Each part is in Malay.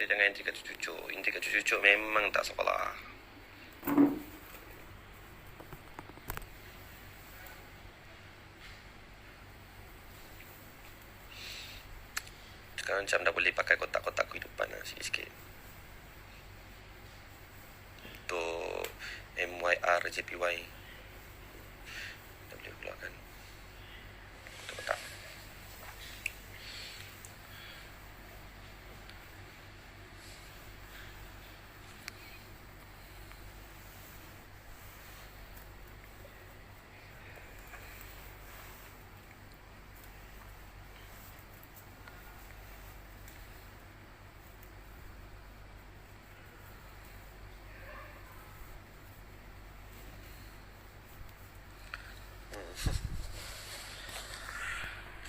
Kita jangan entry kat cucuk. Entry kat cucuk memang tak sekolah. Sekarang macam dah boleh pakai kotak-kotak kehidupan lah sikit-sikit. Untuk MYR, JPY dah boleh keluarkan kotak-kotak.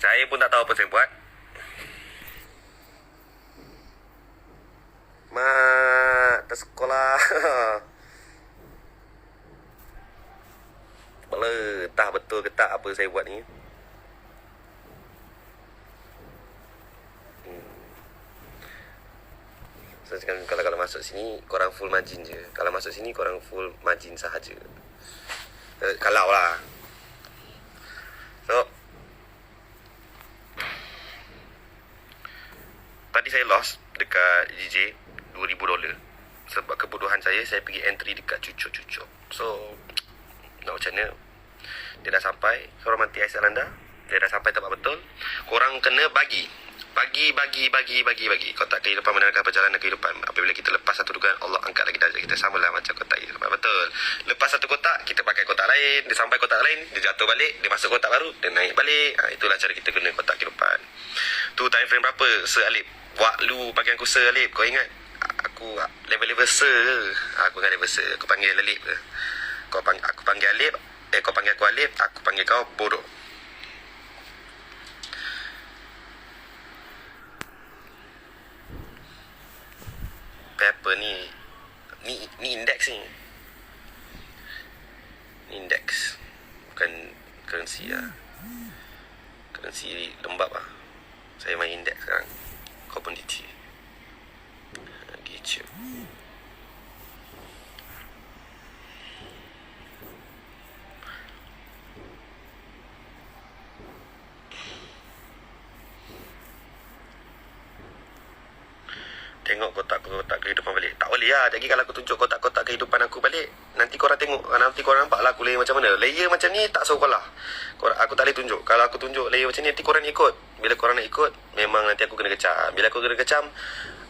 Saya pun tak tahu apa saya buat. Mak, tak sekolah. Kepala, entah betul ke tak apa saya buat ni. So, kalau masuk sini, korang full margin je. Kalau masuk sini, korang full margin sahaja. Kalau lah. So, tadi saya lost dekat DJ $2,000 sebab kebodohan saya pergi entry dekat cucuk-cucuk. So, nak macam mana? Dia dah sampai, korang mati Aisyah Landa. Dia dah sampai tempat betul. Korang kena bagi kotak kehidupan menerangkan perjalanan kehidupan. Apabila kita lepas satu dugaan, Allah angkat lagi darjah kita, samalah macam kotak kehidupan. Betul. Lepas satu kotak, kita pakai kotak lain. Dia sampai kotak lain, dia jatuh balik, dia masuk kotak baru, dia naik balik. Itulah cara kita guna kotak kehidupan. Tu time frame berapa? Alip. Wak lu bagi aku Alip. Kau ingat? Aku level se. Aku dengan level se. Aku panggil Alip ke? Aku panggil Alip. Kau panggil aku Alip. Aku panggil kau bodoh. Paper ni indeks ni. Ni indeks. Bukan currency lah. Currency lembab lah. Saya main indeks sekarang. Commodity. Gitu. Tengok kotak-kotak kehidupan balik. Tak boleh lah. Jadi kalau aku tunjuk kotak-kotak kehidupan aku balik, nanti korang tengok. Nanti korang nampak lah aku layer macam mana. Layer macam ni tak sekolah. Aku tak boleh tunjuk. Kalau aku tunjuk layer macam ni, nanti korang ikut. Bila korang nak ikut, memang nanti aku kena kecam. Bila aku kena kecam,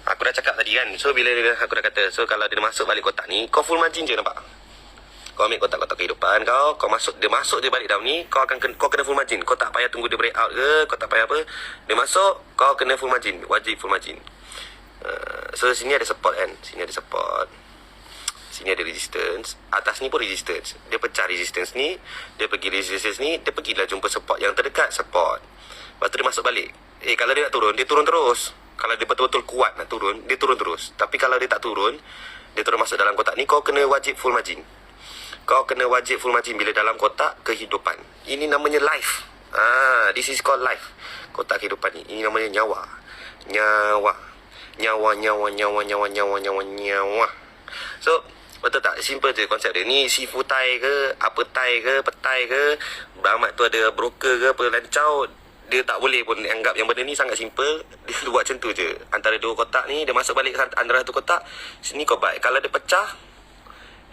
aku dah cakap tadi kan. So bila aku dah kata, so kalau dia masuk balik kotak ni, kau full margin je, nampak? Kau ambil kotak-kotak kehidupan kau masuk, dia masuk je balik dalam ni, kau kena full margin. Kau tak payah tunggu dia break out ke, kau tak payah apa. Dia masuk, kau kena full margin. Wajib full margin. So sini ada support kan. Sini ada support, sini ada resistance. Atas ni pun resistance. Dia pecah resistance ni, dia pergi resistance ni, dia pergilah jumpa support yang terdekat, support. Lepas tu dia masuk balik. Kalau dia nak turun, dia turun terus. Kalau dia betul-betul kuat nak turun, dia turun terus. Tapi kalau dia tak turun, dia terus masuk dalam kotak ni, kau kena wajib full margin. Kau kena wajib full margin bila dalam kotak kehidupan. Ini namanya life. This is called life. Kotak kehidupan ni, ini namanya nyawa. Nyawa. So, betul tak? Simple je konsep dia. Ni seafood Thai ke, apa Thai ke, petai ke, Beramat tu ada broker ke, apa lancau. Dia tak boleh pun anggap yang benda ni sangat simple. Dia buat macam tu je. Antara dua kotak ni, dia masuk balik antara satu kotak. Sini kau buy. Kalau dia pecah,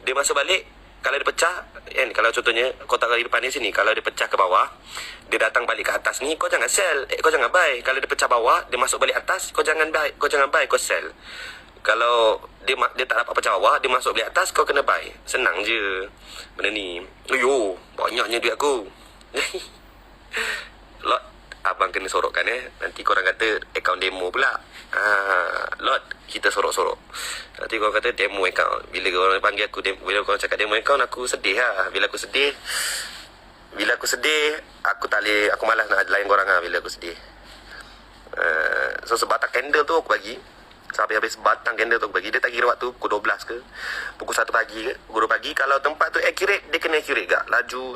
dia masuk balik. Kalau dia pecah, kalau contohnya kotak kehidupan ni sini, kalau dia pecah ke bawah, dia datang balik ke atas ni, kau jangan sell, kau jangan buy. Kalau dia pecah bawah, dia masuk balik atas, kau jangan buy, kau sell. Kalau dia tak dapat pecah bawah, dia masuk balik atas, kau kena buy. Senang je benda ni. Banyaknya duit aku. Lot, abang kena sorokkan nanti korang kata account demo pula. Lot, kita sorok-sorok. Nanti korang kata demo account. Bila korang panggil aku, bila korang cakap demo account, aku sedih lah. Bila aku sedih, aku tak boleh, aku malas nak layan korang lah bila aku sedih. So sebatang candle tu aku bagi. Sampai habis batang candle tu aku bagi. Dia tak kira waktu pukul 12 ke, pukul 1 pagi ke, pukul 2 pagi. Kalau tempat tu accurate, dia kena accurate gak. Laju.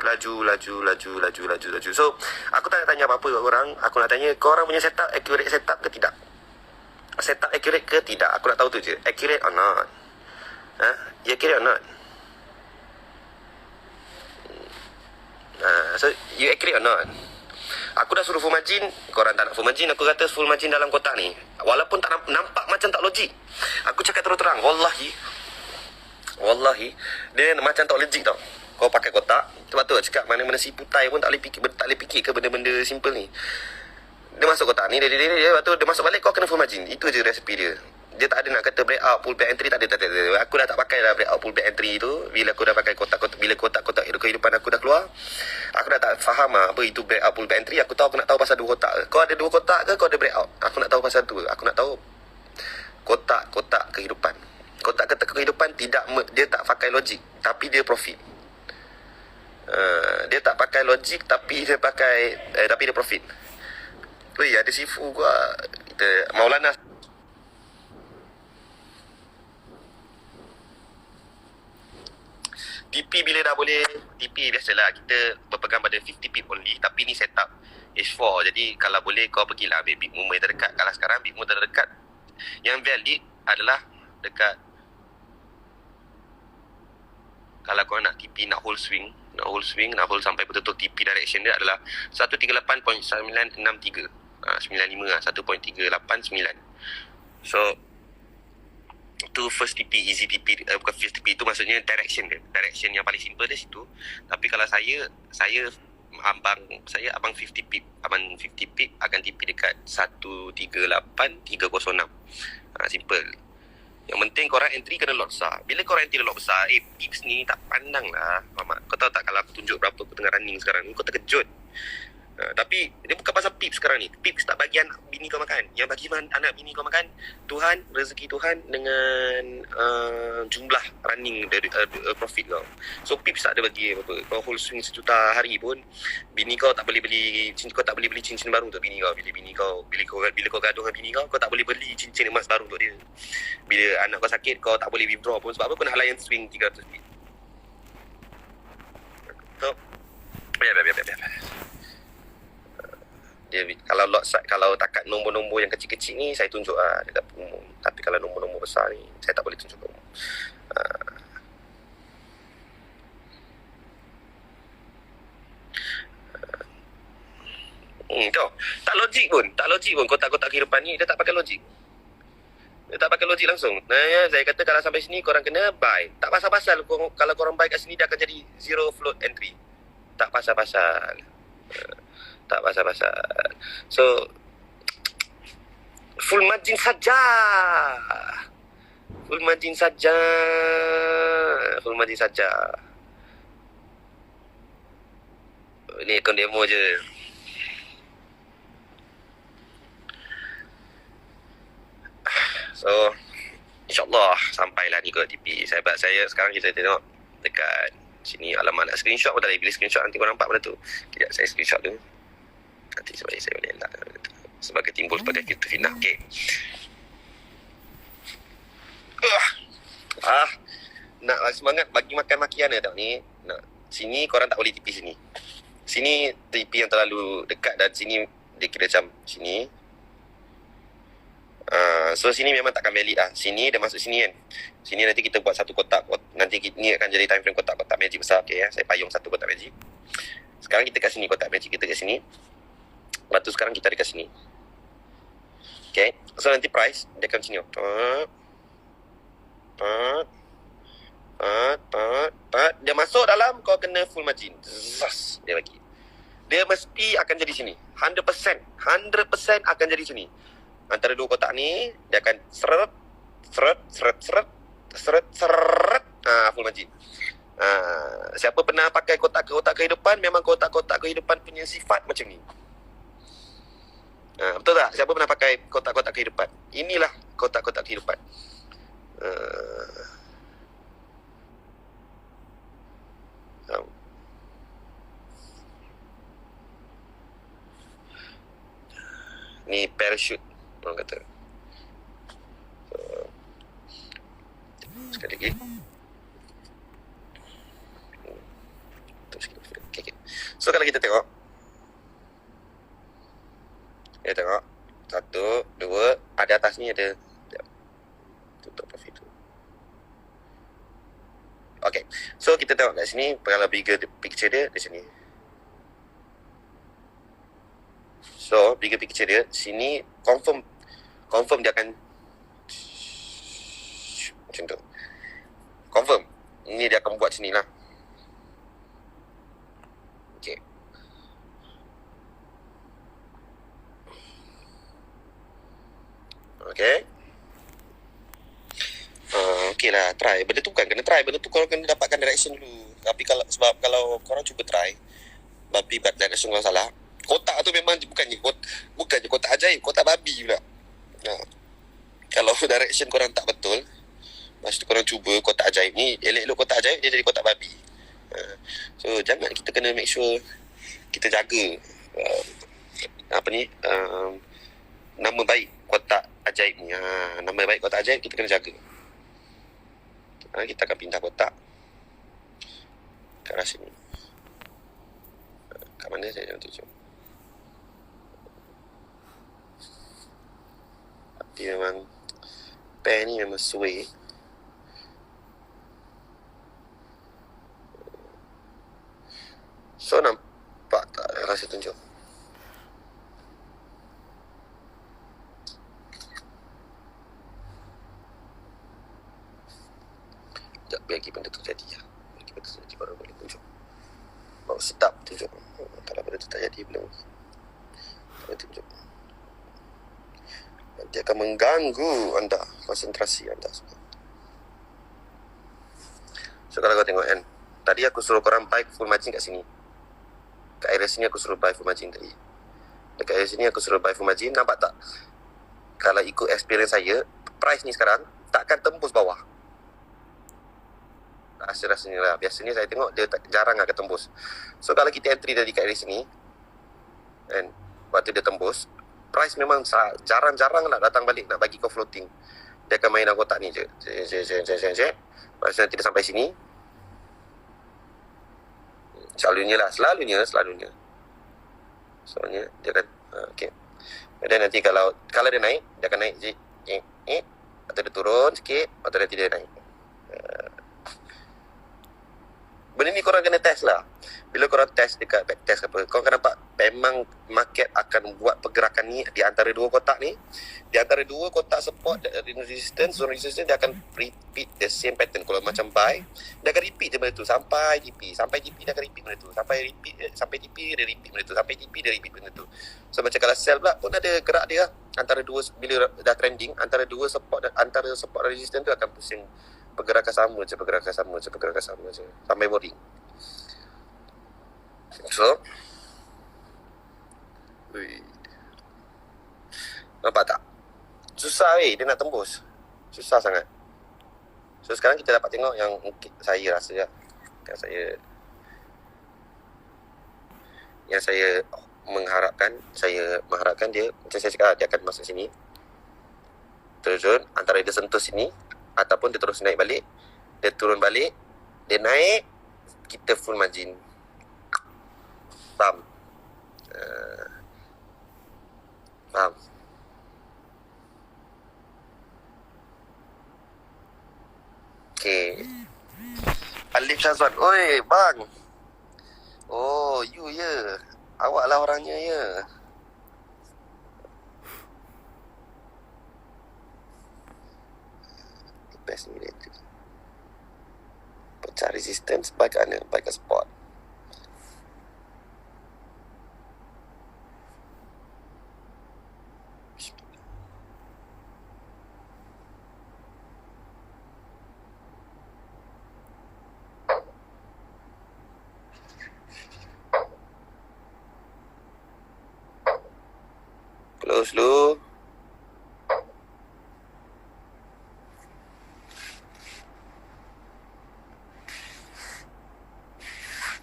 So aku tak nak tanya apa-apa kat korang. Aku nak tanya korang punya setup accurate setup ke tidak. setup accurate ke tidak? Aku nak tahu tu je. Accurate or not? You accurate or not? So you accurate or not? Aku dah suruh full margin, korang tak nak full margin. Aku kata full margin dalam kotak ni, walaupun tak nampak macam tak logik. Aku cakap terus-terang, Wallahi dia macam tak logik tau. Kau pakai kotak. Sebab tu cakap mana-mana si putai pun tak boleh fikir ke benda-benda simple ni. Dia masuk kotak ni, dia lepas tu dia masuk balik, kau kena full margin. Itu je resipi dia. Dia tak ada nak kata break out, pull back entry, tak ada. Aku dah tak pakai dah break out, pull back entry tu. Bila aku dah pakai kotak-kotak, bila kotak-kotak kehidupan aku dah keluar, aku dah tak faham apa itu break out, pull back entry. Aku nak tahu pasal 2 kotak. Kau ada 2 kotak ke kau ada break out? Aku nak tahu pasal tu. Aku nak tahu kotak-kotak kehidupan. Kotak-kotak kehidupan dia tak pakai logik, tapi dia profit. Dia tak pakai logik, tapi dia profit. Weh, ada sifu gua. Kita Maulana TP bila dah boleh, TP biasalah kita berpegang pada 50 pip only, tapi ni setup H4. Jadi kalau boleh kau pergilah ambil big move yang terdekat. Kalau sekarang big move terdekat yang valid adalah dekat, kalau kau nak TP, nak hold sampai betul-betul TP direction dia adalah 138.963. 95 lah, 1.389. So tu first TP, easy TP, bukan first TP, itu maksudnya direction dia. Direction yang paling simple dia situ. Tapi kalau saya abang 50 pip, akan TP dekat 138.306. Simple. Yang penting korang entry kena lot besar. Bila korang entry lot besar, pips ni tak pandang lah, Mamat. Kau tahu tak kalau aku tunjuk berapa aku tengah running sekarang ni, kau terkejut. Tapi dia bukan pasal pips sekarang ni. Pips tak bagi anak bini kau makan. Yang bagi anak bini kau makan, Tuhan, rezeki Tuhan dengan jumlah running dari profit kau. So pips tak ada bagi apa-apa. Kau whole swing 1 juta hari pun, bini kau tak boleh beli cincin baru untuk bini kau. Bila kau gaduh dengan bini kau tak boleh beli cincin emas baru untuk dia. Bila anak kau sakit, kau tak boleh withdraw pun. Sebab apa? Kau nak layan swing 300 pip. So biar. Kalau takat nombor-nombor yang kecil-kecil ni saya tunjuk dekat umum. Tapi kalau nombor-nombor besar ni saya tak boleh tunjuk umum. Tak logik pun kotak-kotak kehidupan ni. Dia tak pakai logik. Langsung. Saya kata kalau sampai sini korang kena buy. Tak pasal-pasal kalau korang buy kat sini dia akan jadi zero float entry. Tak pasal-pasal. So full margin saja. Ni akun demo je. So InsyaAllah sampailah ni ke TP. Sahabat saya sekarang kita tengok dekat sini. Alamak, nak screenshot pun tak boleh. Bila screenshot nanti korang nampak benda tu. Sekejap saya screenshot dulu. Nanti sebab saya boleh elak sebagai timbul sebagai filter fitnah. Okay. Nak semangat bagi makan makian tak ni. Sini korang tak boleh TP sini. Sini TP yang terlalu dekat, dan sini dia kira macam sini. So sini memang takkan valid lah. Sini dia masuk sini kan. Sini nanti kita buat satu kotak. Nanti ni akan jadi time frame kotak-kotak magic besar. Okay ya. Saya payung satu kotak magic. Sekarang kita kat sini, kotak magic kita kat sini. Lepas tu sekarang kita ada kat sini. Okay. So nanti price dia akan sini. Dia masuk dalam, kau kena full margin. Zas, dia bagi. Dia mesti akan jadi sini. 100% akan jadi sini. Antara 2 kotak ni dia akan seret. Full margin. Siapa pernah pakai kotak-kotak kehidupan, memang kotak-kotak kehidupan punya sifat macam ni. Betul tak? Siapa pernah pakai kotak-kotak kehidupan? Inilah kotak-kotak kehidupan. Ni parachute orang kata. Sekali lagi. Okay. So kalau kita tengok, kita tengok 1, 2, ada sini ada. Sekejap. Tutup profil tu. Okay, so kita tengok kat sini, kalau bigger picture dia di sini. So bigger picture dia sini, confirm dia akan macam tu. Confirm ini dia akan buat sini lah. Okay. Okay. Okay lah, try. Benda tu bukan kena try. Benda tu korang kena dapatkan direction dulu. Tapi kalau korang cuba try, babi direction korang salah, kotak tu memang bukannya kotak ajaib, kotak babi pula. Kalau direction korang tak betul, masa tu korang cuba kotak ajaib ni, elok-elok kotak ajaib dia jadi kotak babi. So jangan, kita kena make sure kita jaga nama baik kotak ajaib ni. Nama baik kotak ajaib kita kena jaga. Kita akan pindah kotak ke arah sini. Kat mana saya nak tunjuk? Tapi memang pair ni memang sway. So nampak tak rasa tunjuk? Sekejap, biar benda tu jadi lah. Biar benda tu jadi baru boleh tunjuk. Baru sedap tunjuk. Kalau benda tu tak jadi belum boleh tunjuk. Nanti akan mengganggu anda, konsentrasi anda semua. So kalau kau tengok kan, tadi aku suruh korang buy full margin kat sini. Kat area sini aku suruh buy full margin tadi. Dekat area sini aku suruh buy full margin. Nampak tak? Kalau ikut experience saya, price ni sekarang takkan tembus bawah. Rasanya lah. Biasanya saya tengok dia jarang akan tembus. So kalau kita entry tadi kat area sini, kan, waktu dia tembus, price memang jarang-jarang nak datang balik nak bagi kau floating. Dia akan main dalam kotak ni je. Lepas nanti dia sampai sini. Selalunya. Soalnya dia akan okay. Dan nanti kalau dia naik, dia akan naik je. Atau dia turun sikit, atau nanti dia naik. Benda ni korang kena test lah. Bila korang test dekat backtest apa, korang akan nampak memang market akan buat pergerakan ni di antara dua kotak ni. Di antara dua kotak support dan resistance, zone resistance, dia akan repeat the same pattern. Kalau macam buy, dia akan repeat je benda tu sampai DP. Sampai DP dia akan repeat benda tu. Sampai DP dia repeat benda tu. Sampai DP dia repeat benda tu. So macam kalau sell pula pun ada gerak dia. Antara dua, bila dah trending, antara dua support dan resistance tu akan pusing. Pergerakan sama je sampai boring. So nampak tak? Susah dia nak tembus. Susah sangat. So sekarang kita dapat tengok yang saya rasa lah, yang saya mengharapkan dia, macam saya cakap, dia akan masuk sini, turun, antara dia sentuh sini ataupun dia terus naik balik, dia turun balik, dia naik, kita full margin. Faham? Faham? Okay. Alif Syazwan. Oi, bang. Oh, you ya. Awak lah orangnya ya. Best military. Pecah resistance baik ke spot. Close dulu.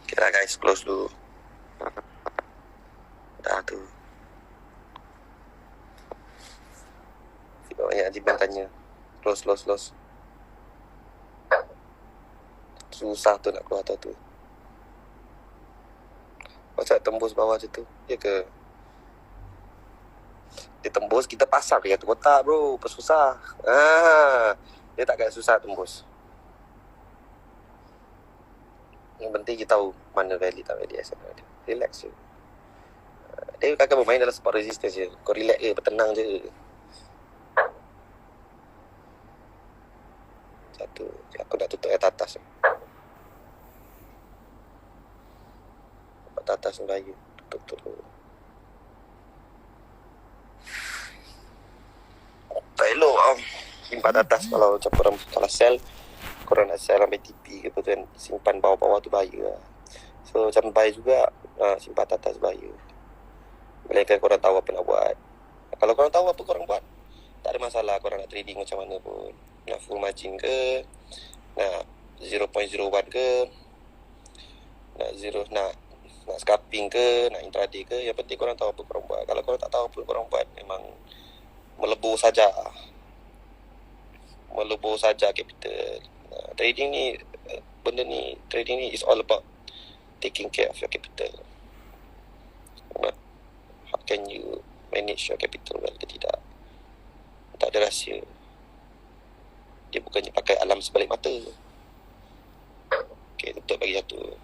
Okay lah guys, close dulu. Dah tu. Banyak Jiban tanya. Close. Susah tu nak keluar tu. Macam tembus bawah je tu. Ya ke? Dia tembus, kita pasang dia tu kotak bro, susah. Dia tak kayak susah tembus. Yang penting kita tahu mana valid tak valid asal dia. Relax je. Dia kakak bermain dalam sport resistance je. Kau relax je, bertenang je. Satu, aku nak tutup air atas. Atas ni bahaya. Tutup dulu. Tak elok simpan atas kalau macam korang, kalau sel korang nak sel sampai TP ke apa tu kan, simpan bawah-bawah tu bahaya lah. So macam bahaya juga, simpan atas bahaya. Melainkan korang tahu apa nak buat. Kalau korang tahu apa korang buat, tak ada masalah korang nak trading macam mana pun. Nak full margin ke, nak 0.01 ke, nak scalping ke, nak intraday ke, yang penting korang tahu apa korang buat. Kalau korang tak tahu apa korang buat, memang melebur saja capital. Trading ni, benda ni, trading ni is all about taking care of your capital. How can you manage your capital well ke tidak? Tak ada rahsia. Dia bukannya pakai alam sebalik mata. Okay, tutup bagi jatuh.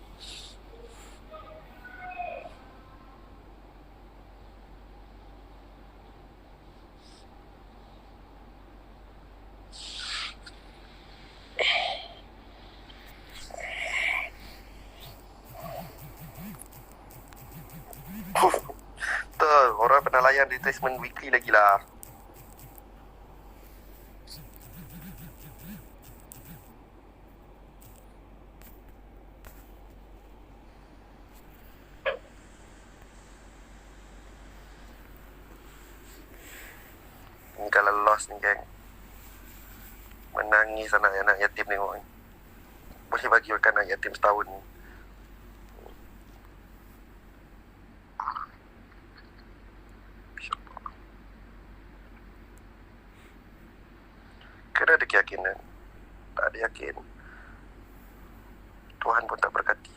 Betul, orang pernah layan retracement weekly lagi lah. Ni kalau loss ni geng, menangis anak-anak yatim tengok ni. Boleh bagi makan anak yatim setahun ni. Kena ada keyakinan. Tak ada yakin, Tuhan pun tak berkati.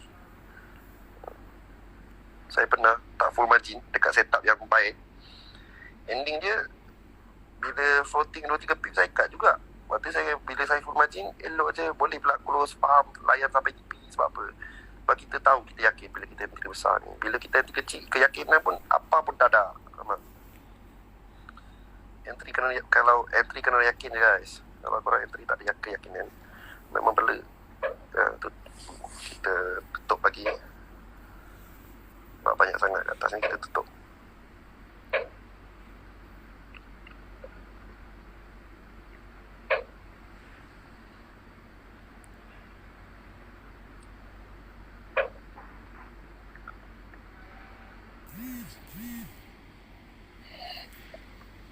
Saya pernah tak full margin dekat setup yang baik. Ending dia, bila floating 2-3 pip saya cut juga. Waktu saya, bila saya full margin, elok je, boleh pula close farm, layan sampai TP. Sebab apa? Sebab kita tahu, kita yakin bila kita entry besar ni. Bila kita entry kecil, keyakinan pun apa pun tak ada. Kalau entry kena yakin je guys. Kalau korang entry tak ada keyakinan, memang bela. Kita tutup pagi. Sebab banyak sangat kat atas ni, kita tutup.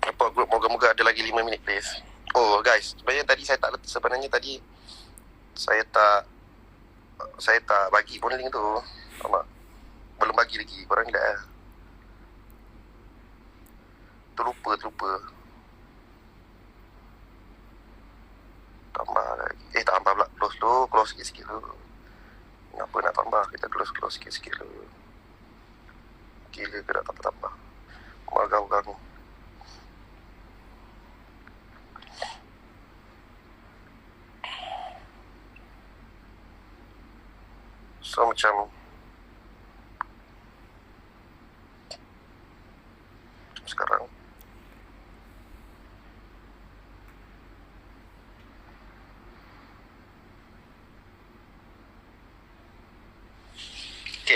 Report group, moga-moga ada lagi 5 minit please. Oh guys, sebenarnya tadi saya tak bagi pun link tu. Belum bagi lagi, korang ingat lah. Terlupa. Tambah lagi. Tambah pula. Close sikit-sikit dulu. Kenapa nak tambah? Kita close sikit-sikit dulu. Gila ke nak tambah? Ganggu. So macam sekarang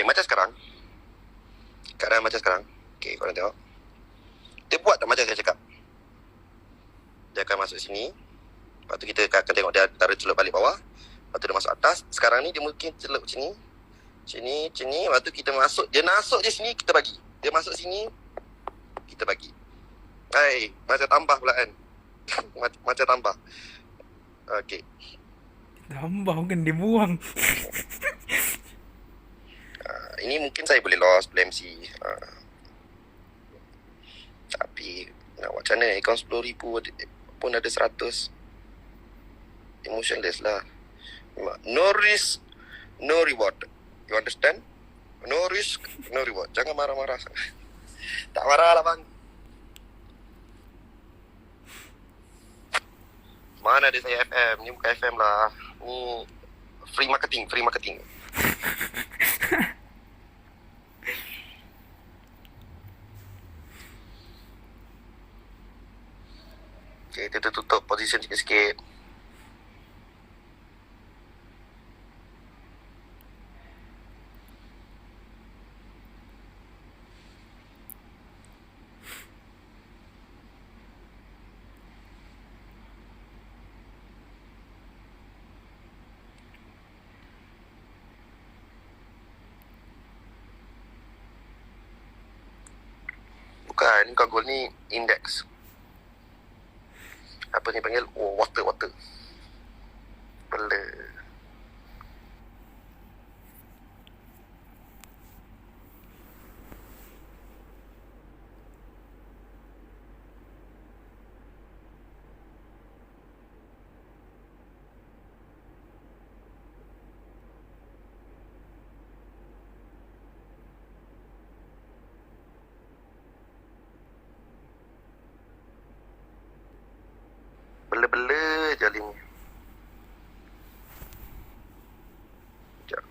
macam sekarang keadaan macam sekarang. Korang tengok, dia buat tak macam saya cakap. Dia akan masuk sini, lepas tu kita akan tengok dia antara celup balik bawah, lepas tu dia masuk atas. Sekarang ni dia mungkin celup sini, lepas tu kita masuk. Dia masuk je sini, kita bagi. Dia masuk sini, kita bagi. Macam tambah pula kan. Macam tambah. Okay, tambah bukan dia buang. ini mungkin saya boleh loss, boleh MC. Tapi nak buat macam mana? Akaun 10,000 pun ada 100. Emotionless lah. No risk, no reward. You understand? No risk, no reward. Jangan marah-marah. Tak marah lah bang. Mana ada saya FM? Ni bukan FM lah. Ni free marketing. Okay, kita tutup position sikit-sikit. Bukan gold ni index. Apa ni panggil? Oh, water. Bela. Bela-bela je Alim ni. Sekejap.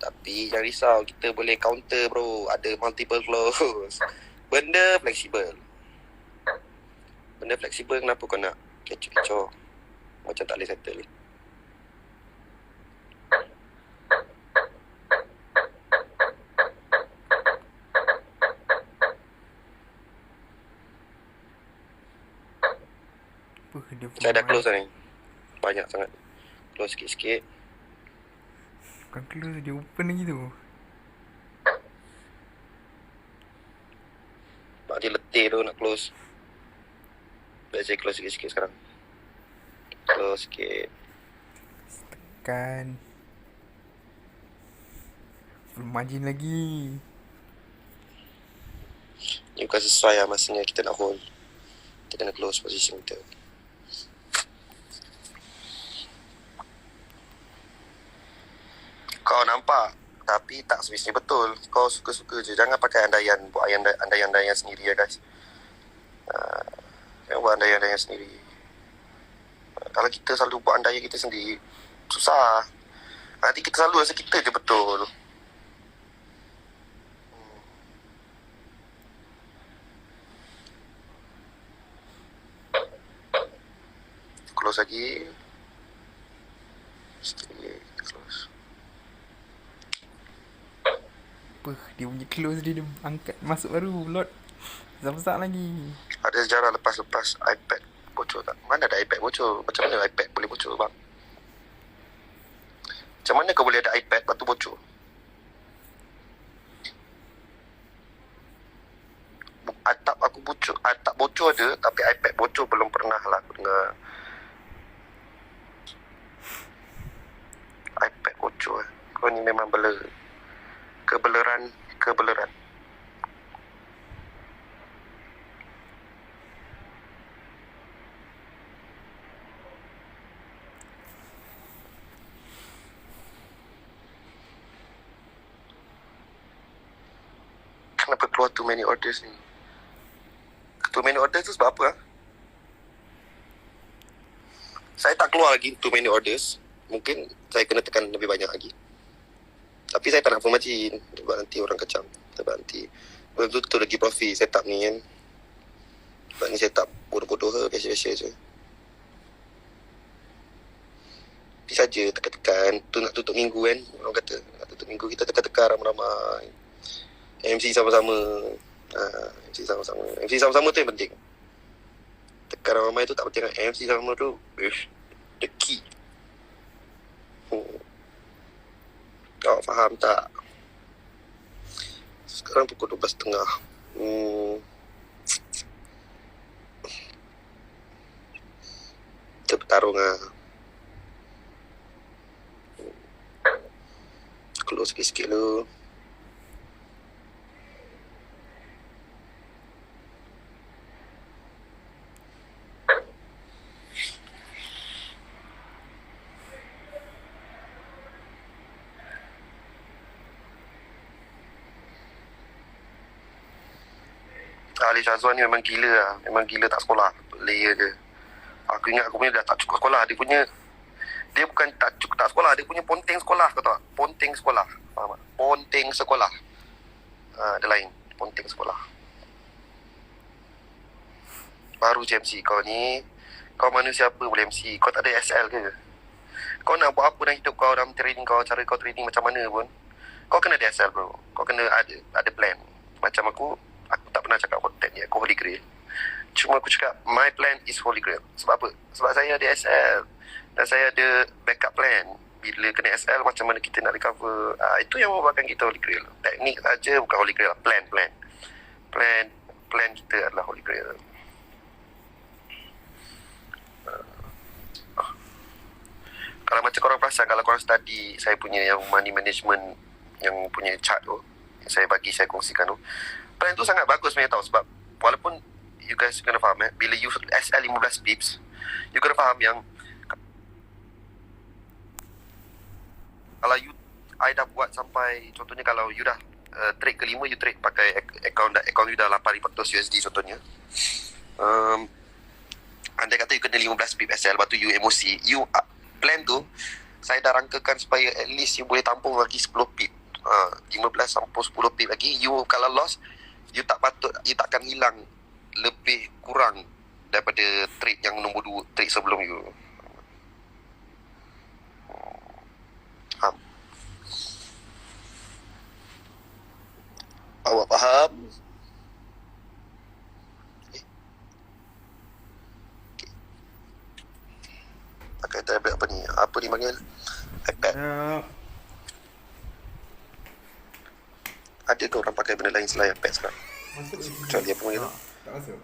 Tapi jangan risau, kita boleh counter bro. Ada multiple close. Benda fleksibel, kenapa kau nak kecoh-kecoh? Macam tak boleh settle. Saya dah close dah ni. Banyak sangat. Close sikit-sikit. Bukan close, dia open lagi tu. Mak dia letih tu nak close. Biar saya close sikit-sikit sekarang. Close sikit. Tekan. Full margin lagi. Ni bukan sesuai lah masanya kita nak hold. Kita kena close position kita. Kau nampak, tapi tak semestinya betul. Kau suka-suka je. Jangan pakai andaian. Buat andaian-andaian sendiri ya guys. Jangan buat andaian-andaian sendiri. Kalau kita selalu buat andaian kita sendiri, susah. Nanti kita selalu rasa kita je betul. Close lagi. Sikit close. Apa? Dia punya close dia angkat masuk baru. Lot. Besar-besar lagi. Ada sejarah lepas iPad bocor tak? Mana ada iPad bocor? Macam mana iPad boleh bocor bang? Macam mana kau boleh ada iPad lepas tu bocor? Atap bocor ada, tapi iPad bocor belum pernah lah aku dengar. iPad bocor. Kau ni memang kebeleran. Kenapa keluar too many orders ni? Too many orders tu sebab apa? Saya tak keluar lagi too many orders. Mungkin saya kena tekan lebih banyak lagi. Tapi saya tak nak full margin. Sebab nanti orang kacang. Sebab nanti betul-betul lagi profit setup ni kan. Sebab ni setup bodoh-bodoh ke, biasa-biasa je. Tapi saja tekan-tekan. Tu nak tutup minggu kan. Orang kata nak tutup minggu, kita tekan-tekan ramai-ramai. MC sama-sama. MC sama-sama tu yang penting. Tekan ramai tu tak penting kan. MC sama-sama tu the key. Kau faham tak? Sekarang pukul 12.30. tarung lah. Close sikit-sikit dulu. Ali Syazwan ni memang gila lah. Memang gila tak sekolah. Layer dia. Aku ingat aku punya dah tak cukup sekolah. Dia bukan tak cukup tak sekolah. Dia punya ponteng sekolah, kau tahu tak? Ponteng sekolah. Faham tak? Ponteng sekolah. Ada lain. Ponteng sekolah. Baru je MC kau ni. Kau manusia apa boleh MC? Kau tak ada SL ke? Kau nak buat apa dalam hidup kau, dalam training kau, cara kau training macam mana pun, kau kena ada SL bro. Kau kena ada plan. Macam aku tak pernah cakap teknik aku holy grail. Cuma aku cakap my plan is holy grail. Sebab apa? Sebab saya ada SL dan saya ada backup plan. Bila kena SL macam mana kita nak recover. Itu yang membuatkan kita holy grail. Teknik saja bukan holy grail. Plan kita adalah holy grail. Kalau macam korang perasan, kalau korang study saya punya yang money management, yang punya chart tu, yang saya kongsikan tu, plan tu sangat bagus sebenarnya tau. Sebab walaupun you guys kena faham bila you SL 15 pips, you kena faham yang kalau I dah buat sampai, contohnya kalau you dah trade ke 5, you trade pakai account you dah 800 USD contohnya. Andai kata you kena 15 pip SL, lepas tu you emosi, you plan tu saya dah rangkakan supaya at least you boleh tampung lagi 10 pip. 15 sampai 10 pip lagi. You kalau loss, you takkan hilang lebih kurang daripada trade yang nombor 2, trade sebelum you. Faham? Awak faham? Pakai tablet apa ni? Apa ni panggil? iPad. Ada ke orang pakai benda lain selain iPad sekarang? Kecuali apa panggil tu? Tak masuk.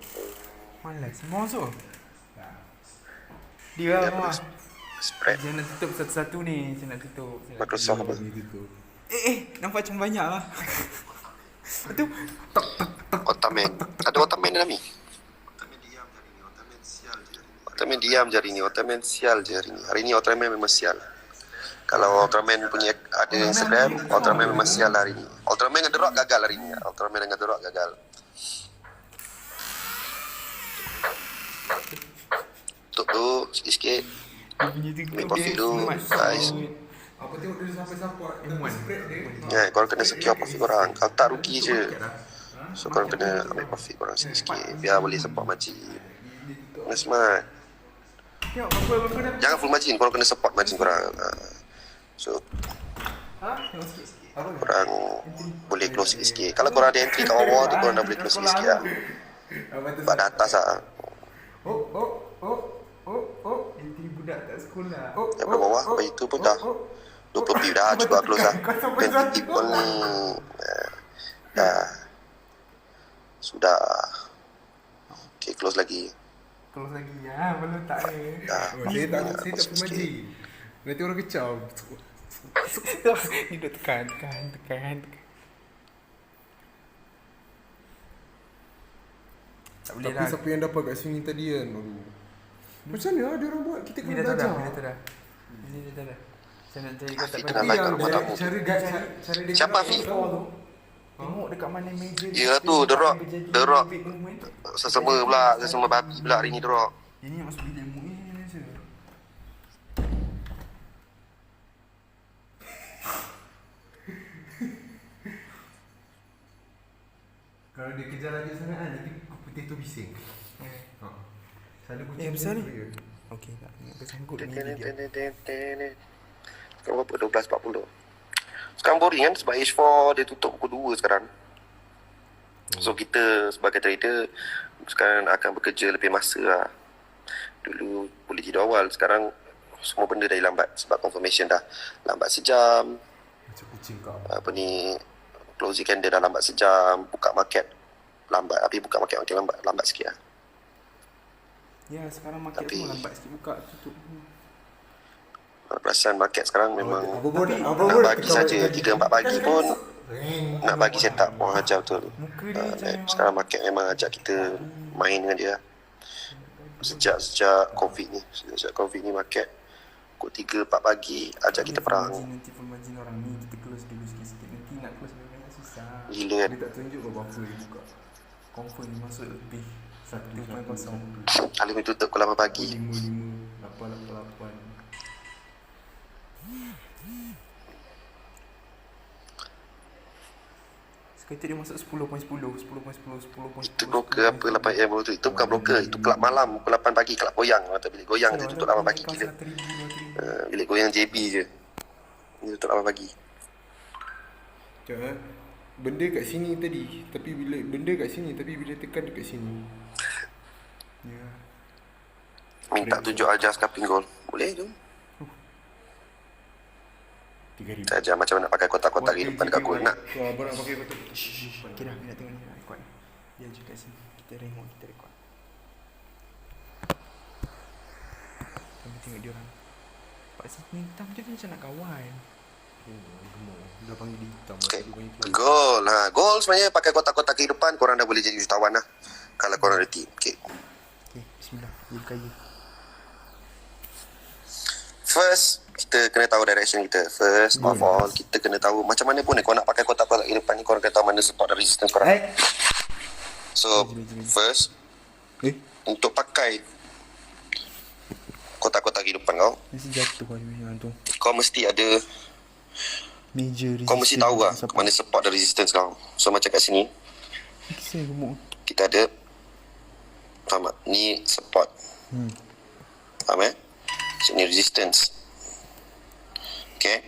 Malas. Mau masuk? Dia Dia lah. spread. Dia nak tutup satu-satu ni. Saya nak tutup. Microsoft apa? Nampak macam banyak lah. Betul? Otaman. Ada Otaman dalam ni? Otaman diam je hari ni. Otaman sial je hari ni. Hari ni Otaman memang sial. Kalau Ultraman punya ada Instagram, Ultraman memang sial hari ni. Ultraman dengan The Rock gagal hari ni. Ultraman dengan The Rock gagal. Tutup tu sikit-sikit. Dia punya tu. Ambil profit dulu, guys. Apa tengok dia sampai support. Spread Ya, dia. korang kena secure profit korang. Kalau tak rugi je. So korang kena ambil profit korang sikit-sikit. Biar boleh support margin. Kena smart. Tengok berapa dah. Jangan full margin, korang kena support margin korang. So Tengok sikit. Apa? korang boleh close sikit-sikit. Kalau korang ada entry kat bawah tu, korang dah boleh close sikit-sikit lah. Sebab dah atas lah. Entry budak tak sekolah. Yang kat bawah, bagi tu pun dah 20 pip dah, cuba close lah. 20 pip pun dah. Sudah. Okay, close lagi. Close lagi ya, belum tak ada. Dah. Saya tak permaji. Nanti orang kecam. Ni dah tekan. Tak boleh Tapi lah. siapa yang dapat kat swing tadi kan? Aduh. Macam mana dia orang buat? Kita Ni kena dah tak belajar. dah. Ni dah tak dah. Saya nak cari Afiq kotak kena baju. like kat rumah tamu. Cara dia Siapa gerak Afiq? tu. Tengok dekat mana meja. Ya tu, The Rock. The Rock. Sesama pula, sesama babi pula hari ni The Rock. Ini masuk bilik mu ni biasa. Kalau dia kejar lagi sangat kan, nanti putih tu bising. Selalu kucing besar ni. dia. Okey tak nak bersangkut ni dia. Sekarang berapa? 12.40. Sekarang boring kan sebab H4 dia tutup pukul 2 sekarang. So kita sebagai trader sekarang akan bekerja lebih masa lah. Dulu boleh tidur awal, sekarang semua benda dah lambat sebab confirmation dah lambat sejam. Macam kucing kau. Apa ni, closing candle dah lambat sejam, buka market lambat, tapi buka market makin lambat sikit lah. Ya, sekarang market Tapi- semua lambat sikit buka, tutup. Perasan market sekarang memang Nak bagi saja 3-4 pagi pun nak bagi setup orang ajar betul. Muka dia macam memang Sekarang market memang ajak kita main dengan dia. Sejak COVID ni market pukul 3-4 pagi ajak kita perang. Nanti full margin orang ni kita close dulu sikit-sikit. Nanti nak close banyak susah. Gila kan. Dia tak tunjuk berapa dia buka. Confirm dia masuk lebih 1.0. Alim ni tutup pukul 8 pagi. 55, 888. Sekali dia masuk 10.10, 10.10, 10.10. Itu broker apa 8 AM tu. Itu bukan broker. Itu kelab malam pukul 8 pagi. Kelab goyang. Atau bilik goyang dia tutup 8 pagi. Gila. Bilik goyang JB je. Dia tutup 8 pagi. Sekejap Benda kat sini tadi, tapi bila tekan dekat sini. Ya. Minta tunjuk ajar scalping goal. Boleh tu. 3,000. Kita ajar macam mana nak pakai kotak-kotak kehidupan dekat goal. Nak. Abang nak pakai kotak. Okay dah, nak tengok ni, nak record. Dia je kat sini. Kita remote, kita record. Kami tengok dia orang. Pak Siti ni hitam je macam nak kawan. Dah panggil dia hitam. Okay. Dia panggil keluar. Goal. Goal sebenarnya pakai kotak-kotak kehidupan. Korang dah boleh jadi jutawan lah. Kalau korang reti. Okay. Okay, bismillah. Dia kaya. First, kita kena tahu direction kita. First of all, kita kena tahu macam mana pun kau nak pakai kotak-kotak kehidupan ni, korang kena tahu mana support dan resistance korang. So, first, untuk pakai kotak-kotak kehidupan kau, Mesti jatuh lah macam tu. kau mesti ada, Major kau mesti tahu lah mana support dan resistance kau. So, macam kat sini, Kisah gemuk. kita ada, faham tak? Ni support. Faham Sini resistance. Okay.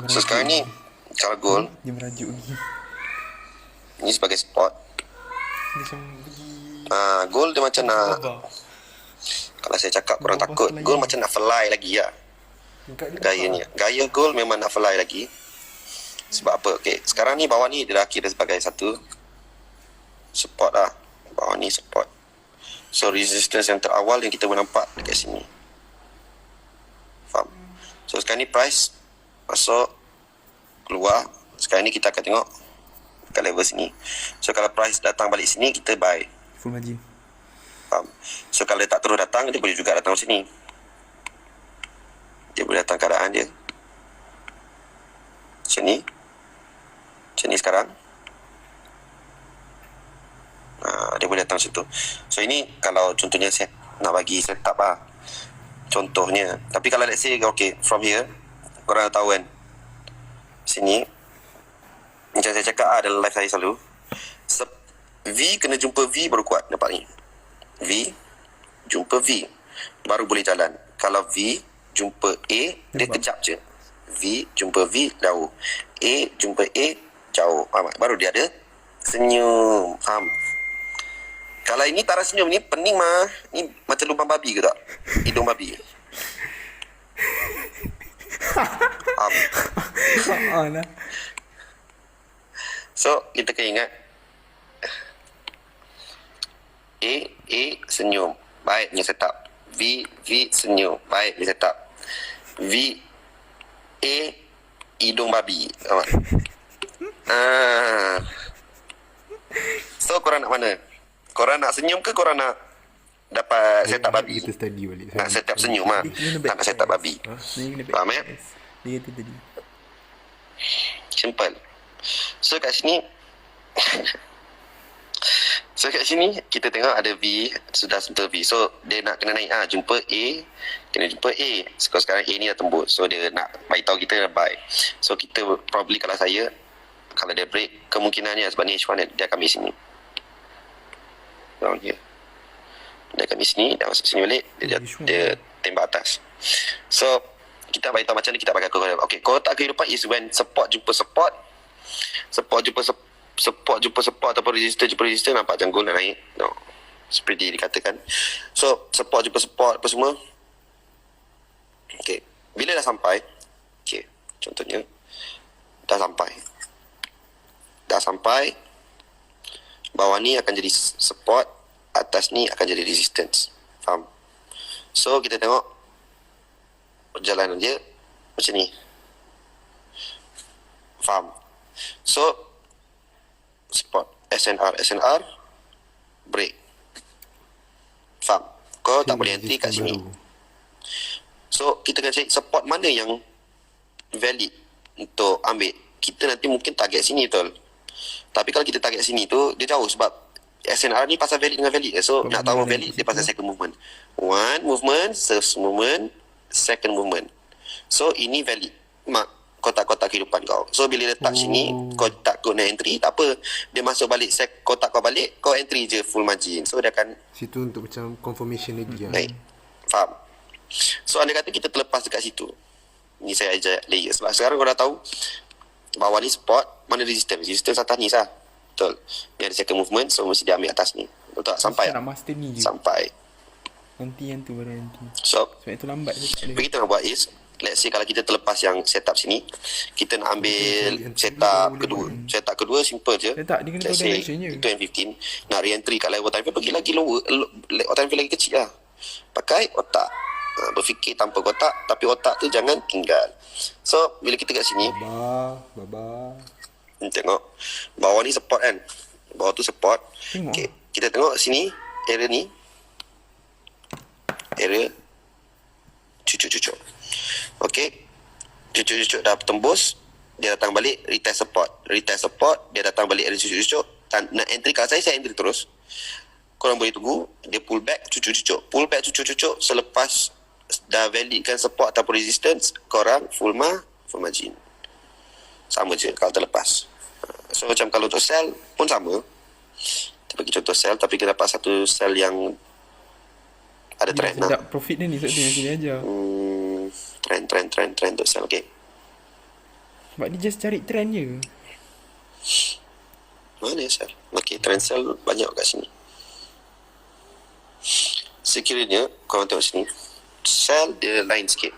So, sekarang ni, kalau goal, Dia merajuk lagi. ni sebagai support. Dia macam pergi Goal dia macam nak, babak. kalau saya cakap korang Babak takut, lagi. goal macam nak fly lagi lah. Gaya ni. Gaya goal memang nak fly lagi. Sebab apa? Okay, sekarang ni bawah ni dia dah kira sebagai satu support lah. Bawah ni support. So resistance yang terawal yang kita boleh nampak dekat sini. Faham? So sekarang ni price masuk, keluar. Sekarang ni kita akan tengok kat level sini. So kalau price datang balik sini, kita buy. Full margin. Faham? So kalau dia tak terus datang, dia boleh juga datang sini. Dia boleh datang keadaan dia macam ni. Macam ni sekarang. Dia boleh datang situ. So ini kalau contohnya saya nak bagi setup lah. Contohnya. Tapi kalau let's say okay, from here korang dah tahu kan, sini macam saya cakap dalam live saya selalu, V kena jumpa V baru kuat. Nampak ni, V jumpa V baru boleh jalan. Kalau V jumpa A, dia kejap je. V jumpa V jauh, A jumpa A jauh. Faham tak? Baru dia ada senyum. Faham? Kalau ini tak ada senyum ni, pening mah. Ni macam lubang babi ke tak? Hidung babi. Faham? lah. So, kita kena ingat A senyum. Baik punya setup. V senyum. Baik punya setup. V A hidung babi. Faham tak? So, korang nak mana? Korang nak senyum ke korang nak dapat setup babi? Kita study balik. Nak setup senyum lah. Tak nak setup babi. Faham Dia kata tadi. Simple. So kat sini So kat sini kita tengok ada V, sudah sentuh V. So dia nak kena naik jumpa A, kena jumpa A. Sekarang A ni dah tembus. So dia nak bagi tahu kita buy. So kita probably kalau saya, kalau dia break, kemungkinannya sebab ni H1 dia akan ambil sini. Down here. Dia akan ambil sini, dah masuk sini balik, dia tembak atas. So kita bagi tahu macam ni kita pakai kotak. Okay, kotak kehidupan is when support jumpa support, support jumpa support ataupun resistor jumpa resistor. Nampak macam goal nak naik, no, seperti dikatakan. So support jumpa support apa semua. Okay, bila dah sampai, okay, contohnya dah sampai bawah ni akan jadi support, atas ni akan jadi resistance. Faham? So kita tengok perjalanan dia macam ni. Faham? So support SNR break. Faham? Kau tak boleh entry kat sini. So kita kena cari support mana yang valid untuk ambil. Kita nanti mungkin target sini betul. Tapi kalau kita target sini tu dia jauh sebab SNR ni pasal valid dengan valid. So nak tahu valid dia pasal second movement. One movement, first movement, second movement. So ini valid. Kotak-kotak kehidupan kau. So bila letak sini kau takut nak entry, tak apa. Dia masuk balik kotak kau balik, kau entry je full margin. So dia akan Situ untuk macam confirmation lagi lah. naik. Faham? So andai kata kita terlepas dekat situ. Ni saya ajar layer. Sebab sekarang kau dah tahu bawah ni support, mana resistance. Resistance atas ni sah. Betul. Dia ada second movement, so mesti dia ambil atas ni. Betul tak? Sampai Nak master ni je. sampai. Nanti yang tu baru nanti. So Sebab itu lambat je. Tak apa boleh. kita nak buat is, let's say kalau kita terlepas yang setup sini, kita nak ambil setup kedua. Setup kedua simple je. Tak, dia kena tahu Let's say direction je. itu M15. Nak re-entry kat level time frame, pergi lagi lower. Level time frame lagi kecil lah. Pakai otak. Berfikir tanpa otak, tapi otak tu jangan tinggal. So bila kita kat sini, Baba. tengok bawah ni support kan. Bawah tu support. Tengok. Okay. Kita tengok sini area ni. Area cucuk-cucuk. Okey. Cucuk-cucuk dah tembus, dia datang balik retest support. Retest support, dia datang balik area cucuk-cucuk. Nak entry kalau saya entry terus. Korang boleh tunggu, dia pull back cucuk-cucuk. Pull back cucuk-cucuk selepas dah validkan support ataupun resistance, korang full margin. Sama je kalau terlepas. So macam kalau untuk sell pun sama. Kita bagi contoh sell, tapi kita dapat satu sell yang ada trend lah. Tak profit dia ni sebab dia yang sini ajar. Trend untuk sell. Okay. Sebab dia just cari trend je. Mana sell? Okay, trend sell banyak kat sini. Sekiranya korang tengok sini, sell dia lain sikit.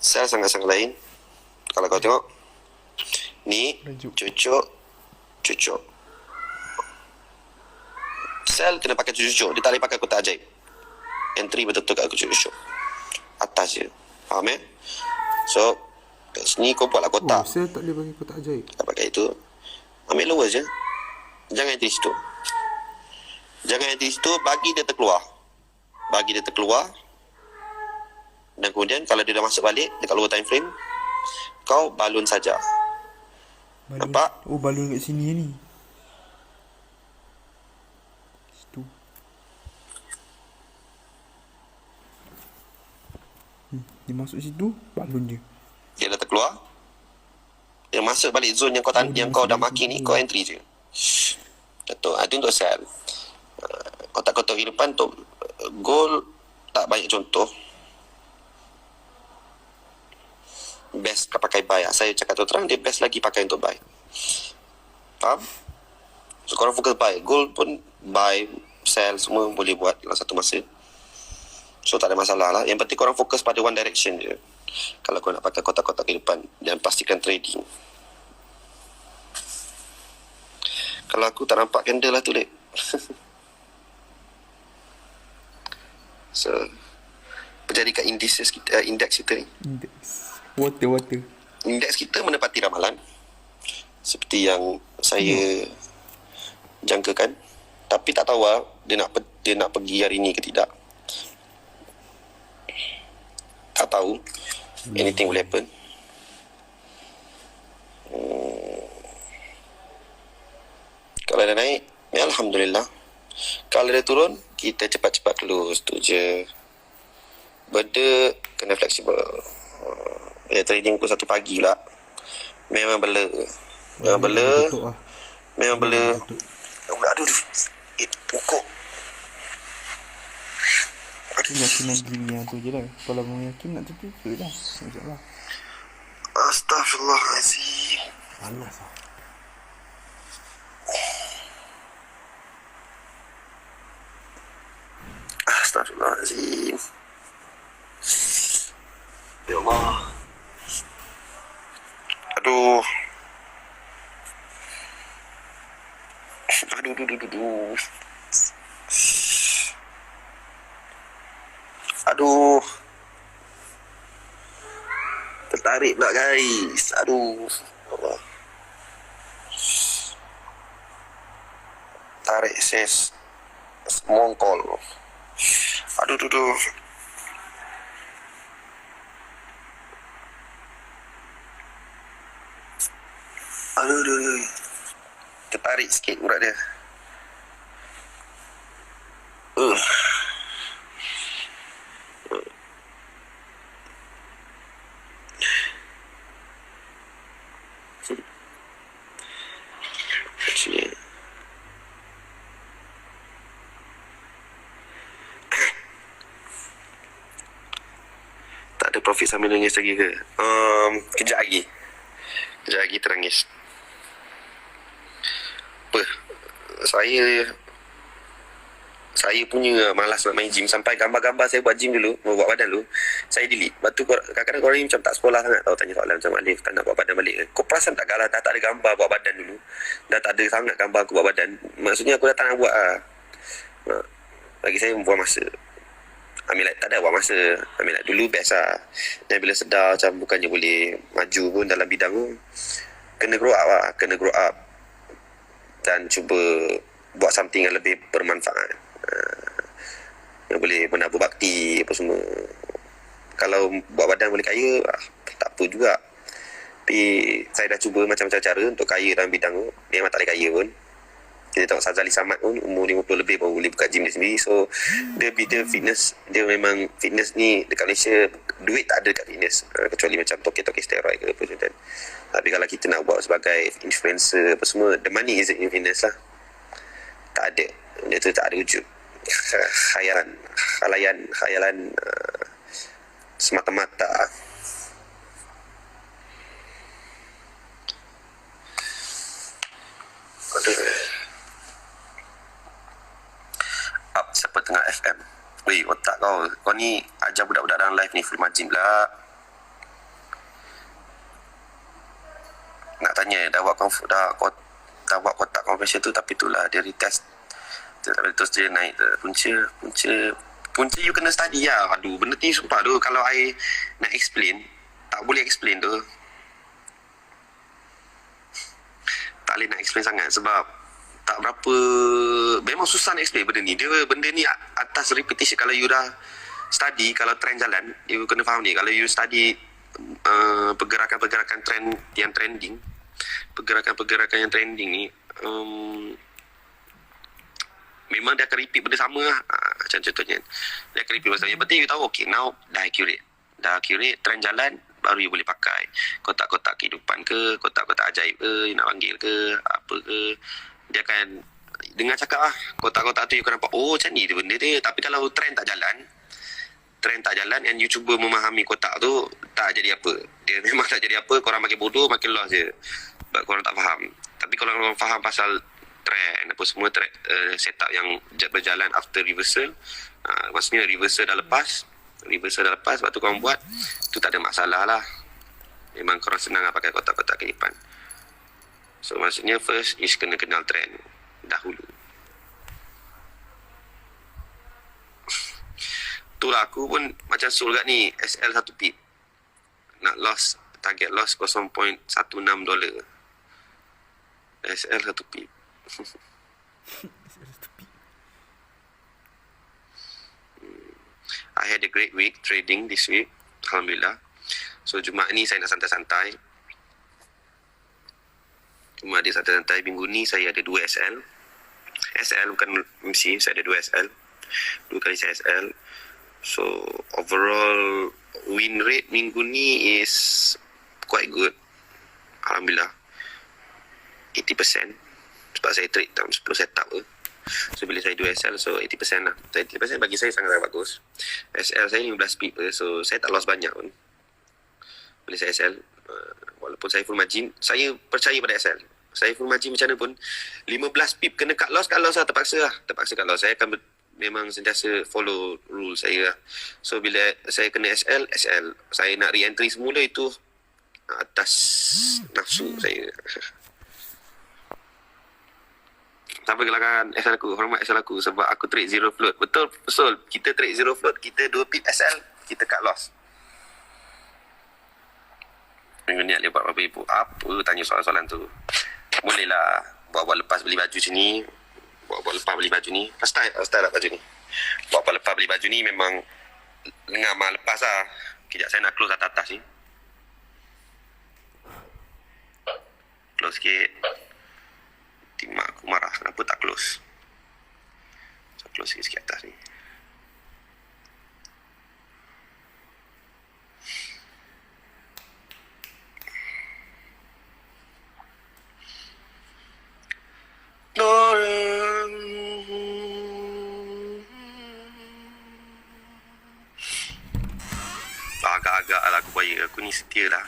Sell sangat-sangat lain. Kalau kau tengok ni Rajuk. cucuk. Sell kena pakai cucuk. Dia tak boleh pakai kotak ajaib. Entry betul-betul kat cucuk. Atas je. Faham So kat sini kau buatlah kotak. Saya tak boleh bagi kotak ajaib. Tak pakai itu. Ambil lower je. Jangan entry situ. Jangan entry situ, bagi dia terkeluar. Dan kemudian kalau dia dah masuk balik dekat lower time frame, kau balun saja. Balon. Nampak? Oh, balon kat sini ni. Situ. Dia masuk situ, balon je. Dia dah terkeluar. Dia masuk balik zone yang kau dah marking ni, kau entry je. Betul. Itu untuk sell. Kotak-kotak kehidupan untuk goal tak banyak contoh. Best kau pakai buy. Saya cakap terang, dia best lagi pakai untuk buy. Faham? So korang fokus buy. Goal pun buy, sell semua boleh buat dalam satu masa. So tak ada masalah lah. Yang penting korang fokus pada one direction je. Kalau korang nak pakai kotak-kotak kehidupan, dan pastikan trading. Kalau aku tak nampak candle lah tu, Dek. So berjadi kat indeks kita ni. Index. Water. Indeks kita menepati ramalan seperti yang saya jangkakan, tapi tak tahu lah dia nak pergi hari ni ke tidak. Tak tahu. Anything will happen. Kalau dia naik, ya Alhamdulillah. Kalau dia turun, kita cepat-cepat close tu je. Benda kena fleksibel. Ya, trading pukul 1 pagi pula. Memang bela. Tutup lah. Memang bela. Tutup. Aduh. Pukul. Keyakinan diri yang tu je lah. Kalau mau yakin nak tutup dah. InsyaAllah. Astaghfirullahaladzim. Panas lah. Astaghfirullahaladzim. Ya Allah. Aduh. Aduh. Aduh. Tertarik pula guys. Aduh. Allah. Tarik ses. Mongkol. Aduh, duh, duh. Aduh, duh, duh. Tertarik sikit urat dia. Uh. Actually, tak ada profit sambil nangis lagi ke? Kejap lagi. Kejap lagi terangis. Apa? Saya punya malas nak main gym. Sampai gambar-gambar saya buat gym dulu, buat badan dulu, saya delete. Lepas tu kadang-kadang korang ni macam tak sekolah sangat tau, tanya soalan macam Alif, tak nak buat badan balik ke? Kau perasan tak kalau dah tak ada gambar buat badan dulu, dah tak ada sangat gambar aku buat badan, maksudnya aku dah tak nak buat lah. Bagi saya buang masa. Tak ada buang masa. Dulu best lah. Dan bila sedar macam bukannya boleh maju pun dalam bidang tu, kena grow up lah. Kena grow up dan cuba buat something yang lebih bermanfaat, yang boleh menabur bakti apa semua. Kalau buat badan boleh kaya, tak apa juga. Tapi saya dah cuba macam-macam cara untuk kaya dalam bidang tu. Memang tak boleh kaya pun. Kita tengok Sazali Samad pun umur 50 lebih baru boleh buka gym dia sendiri. So dia fitness, dia memang fitness ni dekat Malaysia duit tak ada dekat fitness, kecuali macam toke-toke steroid ke apa macam. Tapi kalau kita nak buat sebagai influencer apa semua, the money is in fitness lah. Tak ada, benda tu tak ada wujud. Khayalan semata-mata. Up siapa tengah FM. Weh, otak kau ni ajar budak-budak dalam live ni full margin pula. Nak tanya dah buat kotak conversion tu, tapi itulah dia retest. Terus dia naik punca you kena study lah. Aduh, benda ni sumpah tu kalau I nak explain, tak boleh explain tu. Tak boleh nak explain sangat sebab tak berapa, memang susah nak explain benda ni. Benda ni atas repetition. Kalau you dah study, kalau trend jalan, you kena faham ni. Kalau you study pergerakan-pergerakan trend yang trending, pergerakan-pergerakan yang trending ni, memang dia akan repeat benda sama lah. Macam contohnya, dia akan repeat benda sama. Yang penting you tahu, okay, now dah accurate, trend jalan, baru you boleh pakai. Kotak-kotak kehidupan ke, kotak-kotak ajaib ke, you nak panggil ke, apa ke, dia akan dengar cakap lah, kotak-kotak tu you akan nampak, oh macam ni tu benda dia. Tapi kalau trend tak jalan and you cuba memahami kotak tu, tak jadi apa. Dia memang tak jadi apa, korang makin bodoh, makin lost je sebab korang tak faham. Tapi kalau korang faham pasal trend apa semua, setup yang berjalan after reversal, maksudnya reversal dah lepas, sebab tu korang buat tu tak ada masalah lah. Memang korang senang lah pakai kotak-kotak kehidupan. So maksudnya first is kena kenal trend dahulu. Itulah aku pun macam Sul kat ni, SL 1 pip nak loss, target loss $0.16. SL 1 pip. I had a great week trading this week, Alhamdulillah. So Jumaat ni saya nak santai-santai. Minggu ni saya ada 2 SL. SL bukan MC, saya ada 2 SL. 2 kali saya SL. So overall win rate minggu ni is quite good, Alhamdulillah, 80%. Sebab saya trade dalam 10 setup ke. So bila saya 2 SL, so 80% lah. 80% bagi saya sangat bagus. SL saya 15 pip ke, so saya tak loss banyak pun bila saya SL. Walaupun saya full margin, saya percaya pada SL. Saya full margin macam mana pun 15 pip kena cut loss lah, terpaksa cut loss. Saya akan memang sentiasa follow rule saya lah. So bila saya kena SL, saya nak re-entry semula itu atas nafsu saya. Siapa gelakkan SL aku? Hormat SL aku sebab aku trade zero float. Betul. Kita trade zero float, kita 2 pip SL, kita cut loss. Niat dia buat apa ibu? Apa tanya soalan-soalan tu? Boleh lah buat-buat lepas beli baju sini. Buat-buat lepas beli baju ni. Style lah baju ni. Buat-buat lepas beli baju ni memang lengah mah lepas lah. Kejap saya nak close atas ni. Close sikit. Mak aku marah kenapa tak close. So close sikit atas ni. Agak-agak lah aku bayar. Aku ni setia lah.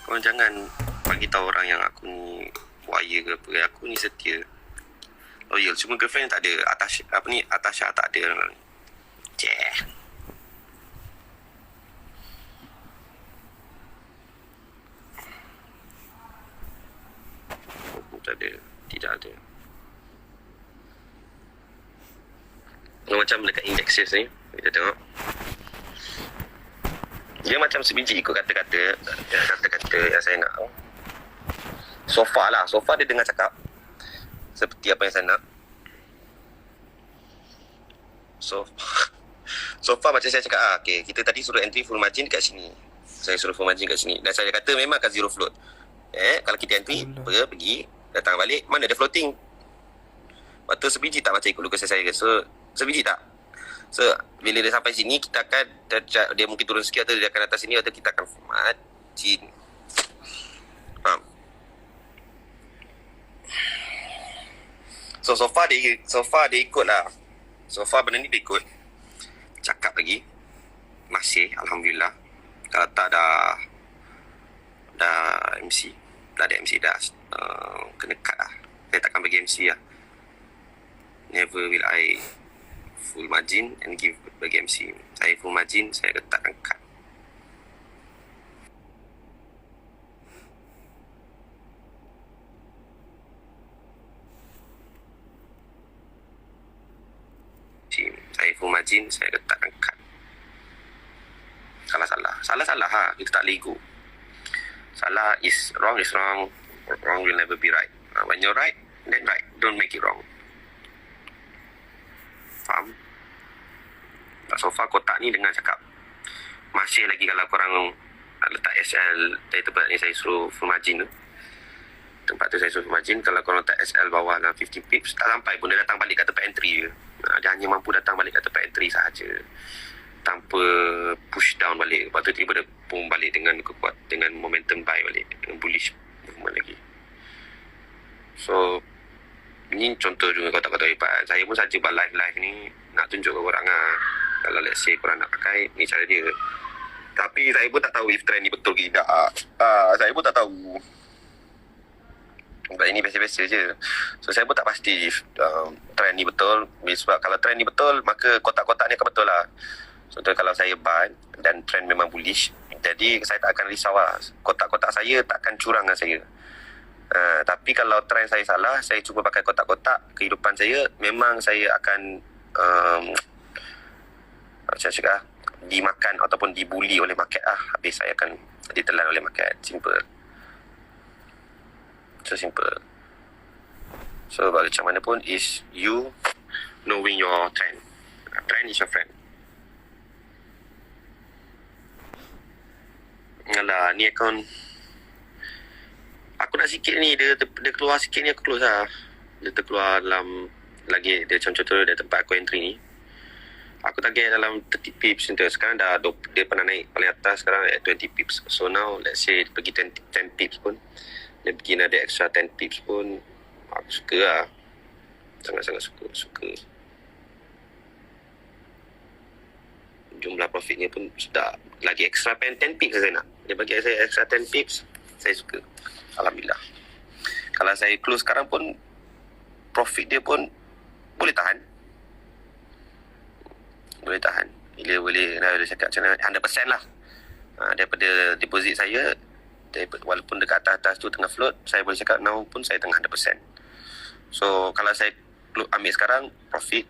Kau jangan bagi tahu orang yang aku ni wire ke apa. Aku ni setia. Loyal. Cuma girlfriend tak ada. Atasha tak ada. Ceh. Tak ada. Tidak ada. Macam dekat indexes ni. Kita tengok. Dia macam sebiji ikut kata-kata yang saya nak. So far dia dengar cakap seperti apa yang saya nak. So far macam saya cakap, okay, kita tadi suruh entry full margin kat sini. Saya suruh full margin kat sini. Dan saya kata memang akan zero float. Kalau kita entry, pergi, datang balik, mana ada floating. Lepas tu sebiji tak macam ikut lukas saya. So, sebiji tak? So, bila dia sampai sini, kita akan, dia mungkin turun sikit atau dia akan atas sini atau kita akan full margin. Faham? So far dia ikut lah. So far benda ni dia ikut. Cakap lagi. Masih, Alhamdulillah. Kalau tak dah MC. Dah ada MC dah. Kena cut lah. Saya takkan bagi MC lah. Never will I full margin and give bagi MC. Saya full margin, saya letakkan cut. Saya full margin, saya letakkan cut. Salah ha. Kita tak lego. Salah is wrong. Wrong will never be right. When you're right, then right. Don't make it wrong. Faham? So far kotak ni dengan cakap. Masih lagi kalau korang letak SL dari tempat ni saya suruh full margin tu. Tempat tu saya suruh full margin. Kalau korang letak SL bawah dalam 50 pips, tak sampai pun dia datang balik kat tempat entry je. Dia hanya mampu datang balik kat tempat entry sahaja. Tanpa push down balik. Lepas tu tiba dia pun balik dengan momentum buy balik. Dengan bullish movement lagi. So, ini contoh juga kotak-kotak lipat. Saya pun saja buat live ni nak tunjuk ke korang lah. Kalau let's say korang nak pakai, ni cara dia. Tapi saya pun tak tahu if trend ni betul ke tidak. Saya pun tak tahu. Sebab ini biasa-biasa je. So saya pun tak pasti if trend ni betul. Sebab kalau trend ni betul, maka kotak-kotak ni akan betul lah. Contoh kalau saya buy dan trend memang bullish, jadi saya tak akan risau lah. Kotak-kotak saya tak akan curang dengan saya. Tapi kalau trend saya salah, saya cuba pakai kotak-kotak kehidupan saya, memang saya akan macam cakap dimakan ataupun dibuli oleh market lah. Habis saya akan ditelan oleh market. Simple. So simple. So macam mana pun is you knowing your trend. Trend is your friend. Alah, ni akaun aku nak sikit ni, dia keluar sikit ni aku close lah. Dia terkeluar dalam lagi, dia macam contoh dia tempat aku entry ni. Aku target dalam 30 pips tu. Sekarang dah dia pernah naik paling atas, sekarang at 20 pips. So now let's say dia pergi 10 pips pun, dia pergi ada extra 10 pips pun, aku suka lah. Sangat-sangat suka. Jumlah profitnya pun sudah lagi extra 10 pips saya nak. Dia bagi saya extra 10 pips, saya suka. Alhamdulillah. Kalau saya close sekarang pun, profit dia pun boleh tahan. Bila boleh cakap macam mana, 100% lah. Daripada deposit saya, walaupun dekat atas tu tengah float, saya boleh cakap now pun saya tengah 100%. So kalau saya ambil sekarang profit,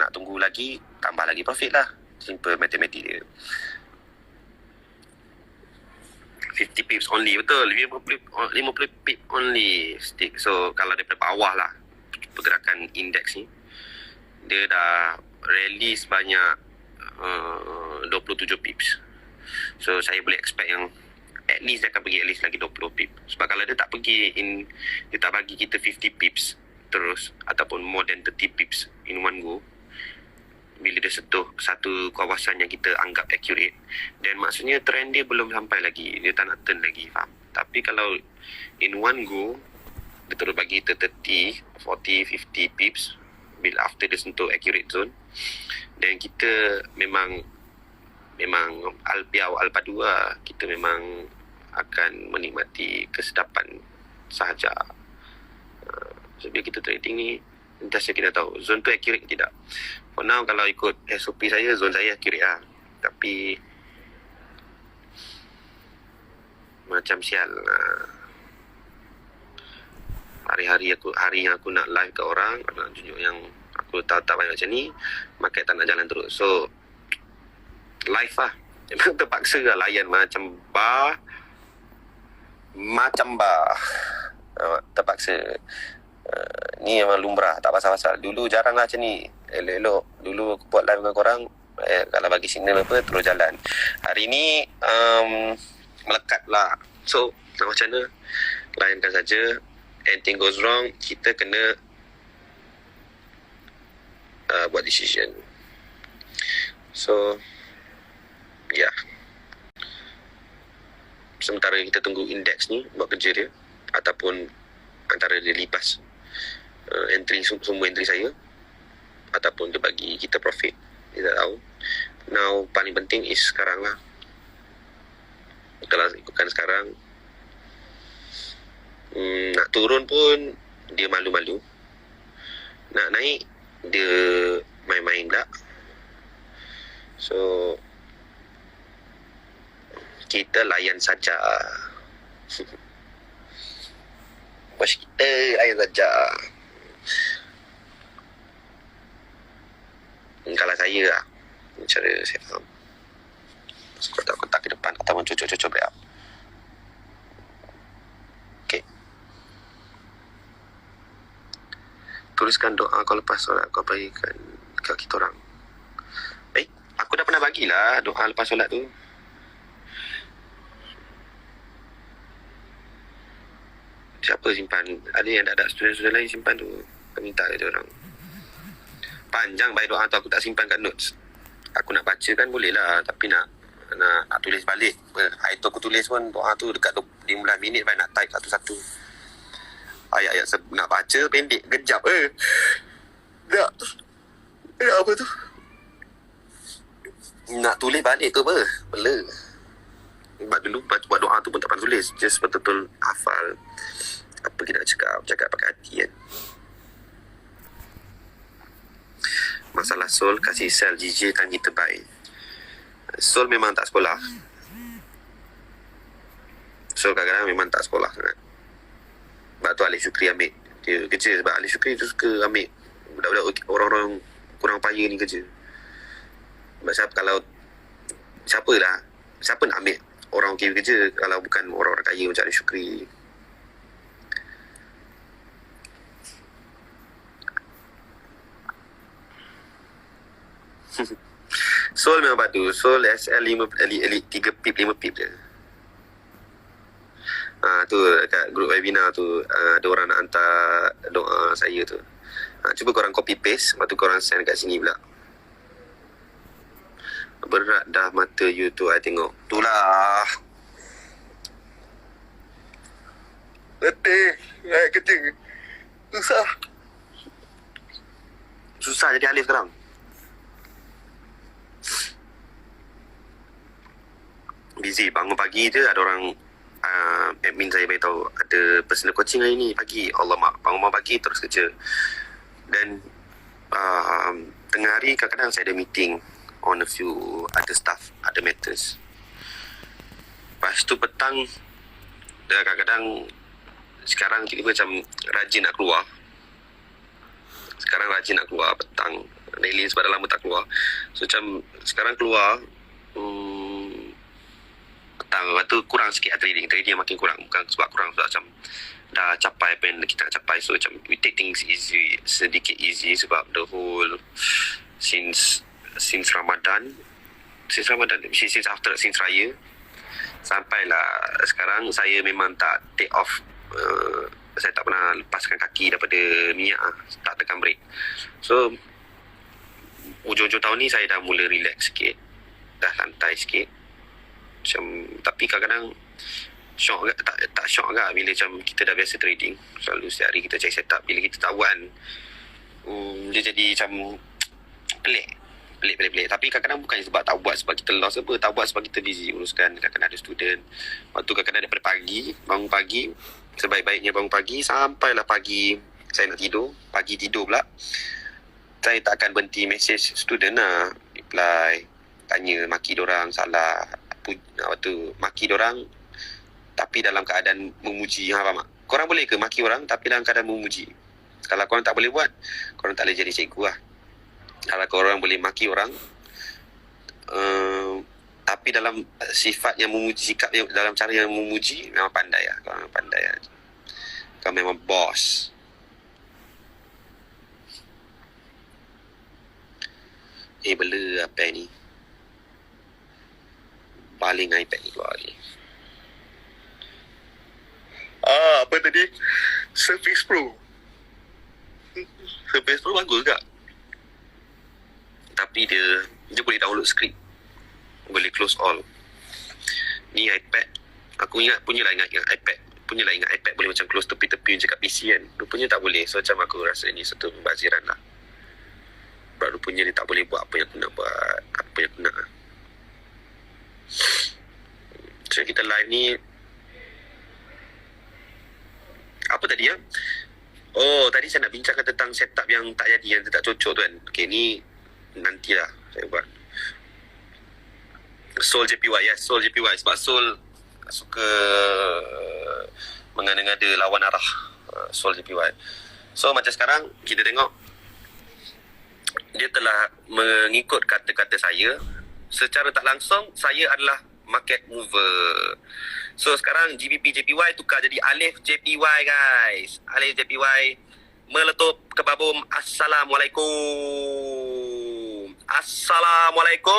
nak tunggu lagi tambah lagi profit lah. Simple matematik dia. 50 pips only, betul, 50 pip only stick. So kalau daripada bawah lah pergerakan indeks ni, dia dah release banyak 27 pips. So saya boleh expect yang at least dia akan pergi at least lagi 20 pip. Sebab kalau dia tak pergi dia tak bagi kita 50 pips terus ataupun more than 30 pips in one go, bila dia sentuh satu kawasan yang kita anggap accurate, dan maksudnya trend dia belum sampai lagi, dia tak nak turn lagi, faham? Tapi kalau in one go dia terus bagi kita 30, 40, 50 pips bila after dia sentuh accurate zone, dan kita memang alpiau alpa 2, kita memang akan menikmati kesedapan sahaja. So bila kita trading ni, sentiasa kita tahu zone tu accurate ke tidak. For now kalau ikut SOP saya, zone saya accurate lah. Tapi macam sial, hari yang aku nak live kat orang, nak tunjuk yang aku tahu tak banyak macam ni, market tak nak jalan terus. So live lah, memang terpaksa lah layan macam bar, terpaksa. Ni memang lumrah, tak pasal-pasal. Dulu jarang lah macam ni, elok-elok dulu aku buat live dengan korang, kalau bagi signal apa terus jalan. Hari ni melekat lah. So nak macam mana, layankan saja. Anything goes wrong, kita kena buat decision. So ya, sementara kita tunggu indeks ni buat kerja dia, ataupun antara dia lipas semua entry saya, ataupun dia bagi kita profit, kita tak tahu. Now paling penting is sekarang lah. Kalau ikutkan sekarang, nak turun pun dia malu-malu, nak naik dia main-main pula. So kita layan saja. Bos kita layan saja. Kalau saya lah, cara saya faham, kotak-kotak ke depan ataupun cucuk-cucuk break up. Okay, tuliskan doa kau lepas solat kau bagikan kat kita orang. Aku dah pernah bagilah doa lepas solat tu. Siapa simpan? Ada yang tak ada student-student lain simpan tu. Aku minta dia orang. Panjang baik doa tu, aku tak simpan kat notes. Aku nak baca kan boleh lah, tapi nak tulis balik. Hari tu aku tulis pun doa tu dekat 15 minit baik nak type satu-satu. Ayat-ayat nak baca pendek, kejap nak apa tu? Nak tulis balik tu apa? Bela. Sebab dulu buat doa tu pun tak pernah tulis. Just betul-betul hafal apa kita nak cakap pakai hati kan. Masalah Sol kasih sel JJ kan kita baik. Sol memang tak sekolah. Sol kadang-kadang memang tak sekolah sangat. Sebab tu Alif Syukri ambil dia kerja, sebab Alif Syukri tu suka ambil budak-budak orang-orang kurang payah ni kerja. Sebab siapa nak ambil orang okey kerja kalau bukan orang-orang kaya macam Alif Syukri. Sol memang padu. Sol SL 3 pip 5 pip je. Tu dekat grup webinar tu ada orang nak hantar doa saya tu. Cuba korang copy paste, lepas tu korang send kat sini pula. Berat dah mata you tu, I tengok. Itulah. Letih. Kerja. Susah jadi Alif sekarang. Busy. Bangun pagi je ada orang admin saya beritahu ada personal coaching hari ni pagi. Allah mak, bangun pagi terus kerja. Dan tengah hari kadang-kadang saya ada meeting on a few other stuff, other matters. Lepas tu petang kadang-kadang sekarang tiba-tiba macam rajin nak keluar. rajin nak keluar petang daily sebab dah lama tak keluar. So macam sekarang keluar petang, lepas tu kurang sikit trading makin kurang, bukan sebab kurang, sebab macam dah capai apa yang kita nak capai. So macam we take things easy, sedikit easy, sebab the whole since Ramadan, since Raya sampailah sekarang, saya memang tak take off. Saya tak pernah lepaskan kaki daripada minyak, tak tekan break. So ujung-ujung tahun ni saya dah mula relax sikit, dah santai sikit macam. Tapi kadang-kadang shock agak, tak shock agak bila macam kita dah biasa trading, selalu setiap hari kita check setup. Bila kita tak buat dia jadi macam pelik. Tapi kadang-kadang bukan sebab tak buat sebab kita lost apa, tak buat sebab kita busy uruskan, kadang-kadang ada student. Waktu kadang-kadang daripada pagi, bangun pagi, sebaik-baiknya bangun pagi, sampailah pagi saya nak tidur, pagi tidur pula, saya tak akan berhenti message student lah, reply, tanya, maki dorang salah, waktu maki dorang tapi dalam keadaan memuji. Faham tak? Korang boleh ke maki orang tapi dalam keadaan memuji? Kalau korang tak boleh buat, korang tak boleh jadi cikgu lah. Kalau korang boleh maki orang tapi dalam sifat yang memuji, sikap yang, dalam cara yang memuji, memang pandai lah. Korang memang pandai lah. Korang memang boss. Bela apa ni, baling iPad ni keluar lagi. Apa tadi? Surface Pro bagus juga, tapi dia boleh download script, boleh close all. Ni iPad, aku ingat iPad boleh macam close tepi-tepi macam kat PC kan. Rupanya tak boleh. So macam aku rasa ni satu pembaziran lah. Sebab rupanya dia tak boleh buat apa yang aku nak buat, apa yang aku nak. So kita live ni apa tadi ya? Oh, tadi saya nak bincangkan tentang setup yang tak jadi, yang tak cocok tu kan. Okay, ni nantilah saya buat. Soul JPY, yes, Soul JPY. Sebab Soul suka mengada-ngada lawan arah. Soul JPY. So macam sekarang kita tengok, dia telah mengikut kata-kata saya. Secara tak langsung, saya adalah market mover. So sekarang GBP JPY tukar jadi Alif JPY guys. Alif JPY meletup ke babum. Assalamualaikum. Assalamualaikum.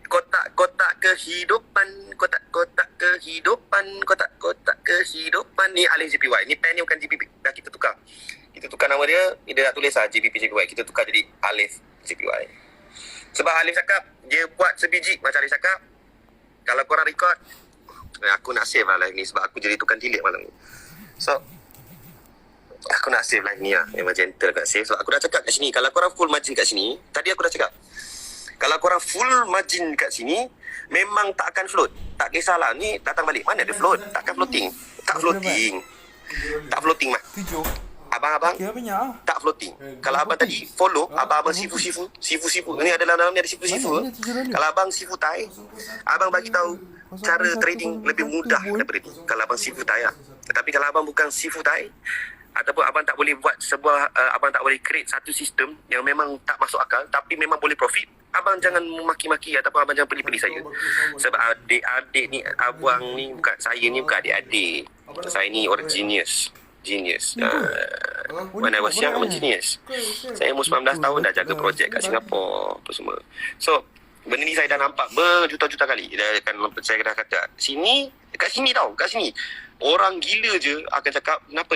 Kotak-kotak kehidupan, kotak-kotak kehidupan, kotak-kotak kehidupan. Ni Alif JPY. Ni pen ni bukan GBP. Dah kita tukar. Kita tukar nama dia. Dia dah tulis lah GBP JPY. Kita tukar jadi Alif JPY. Sebab Alif cakap, dia buat sebiji macam Alif cakap. Kalau korang record, aku nak save lah live ni sebab aku jadi tukang tilik malam ni. So aku nak save live ni lah. Memang gentle kat save. Sebab aku dah cakap kat sini, kalau korang full margin kat sini, tadi aku dah cakap, kalau korang full margin kat sini, memang tak akan float. Tak kisahlah, ni datang balik, mana ada float? Takkan floating. Tak floating. Tak floating mah. 7. Abang-abang Kira banyak. tak floating. Kalau abang tadi follow, abang sifu-sifu. Ni ada dalam ni ada sifu-sifu. Kalau abang sifu tai, abang bagi tahu cara trading lebih mudah daripada ni. Kalau abang sifu tai lah. Tetapi kalau abang bukan sifu tai, ataupun abang tak boleh buat sebuah abang tak boleh create satu sistem yang memang tak masuk akal tapi memang boleh profit, abang jangan memaki-maki ataupun abang jangan pilih-pilih saya. Sebab adik-adik ni, abang ni bukan, saya ni bukan adik-adik. Saya ni orang genius. When I was young, I'm a genius. Saya umur 19 tahun dah jaga projek kat Singapura apa semua. So benda ni saya dah nampak berjuta-juta kali. Saya dah kata sini, kat sini tau, kat sini orang gila je akan cakap, kenapa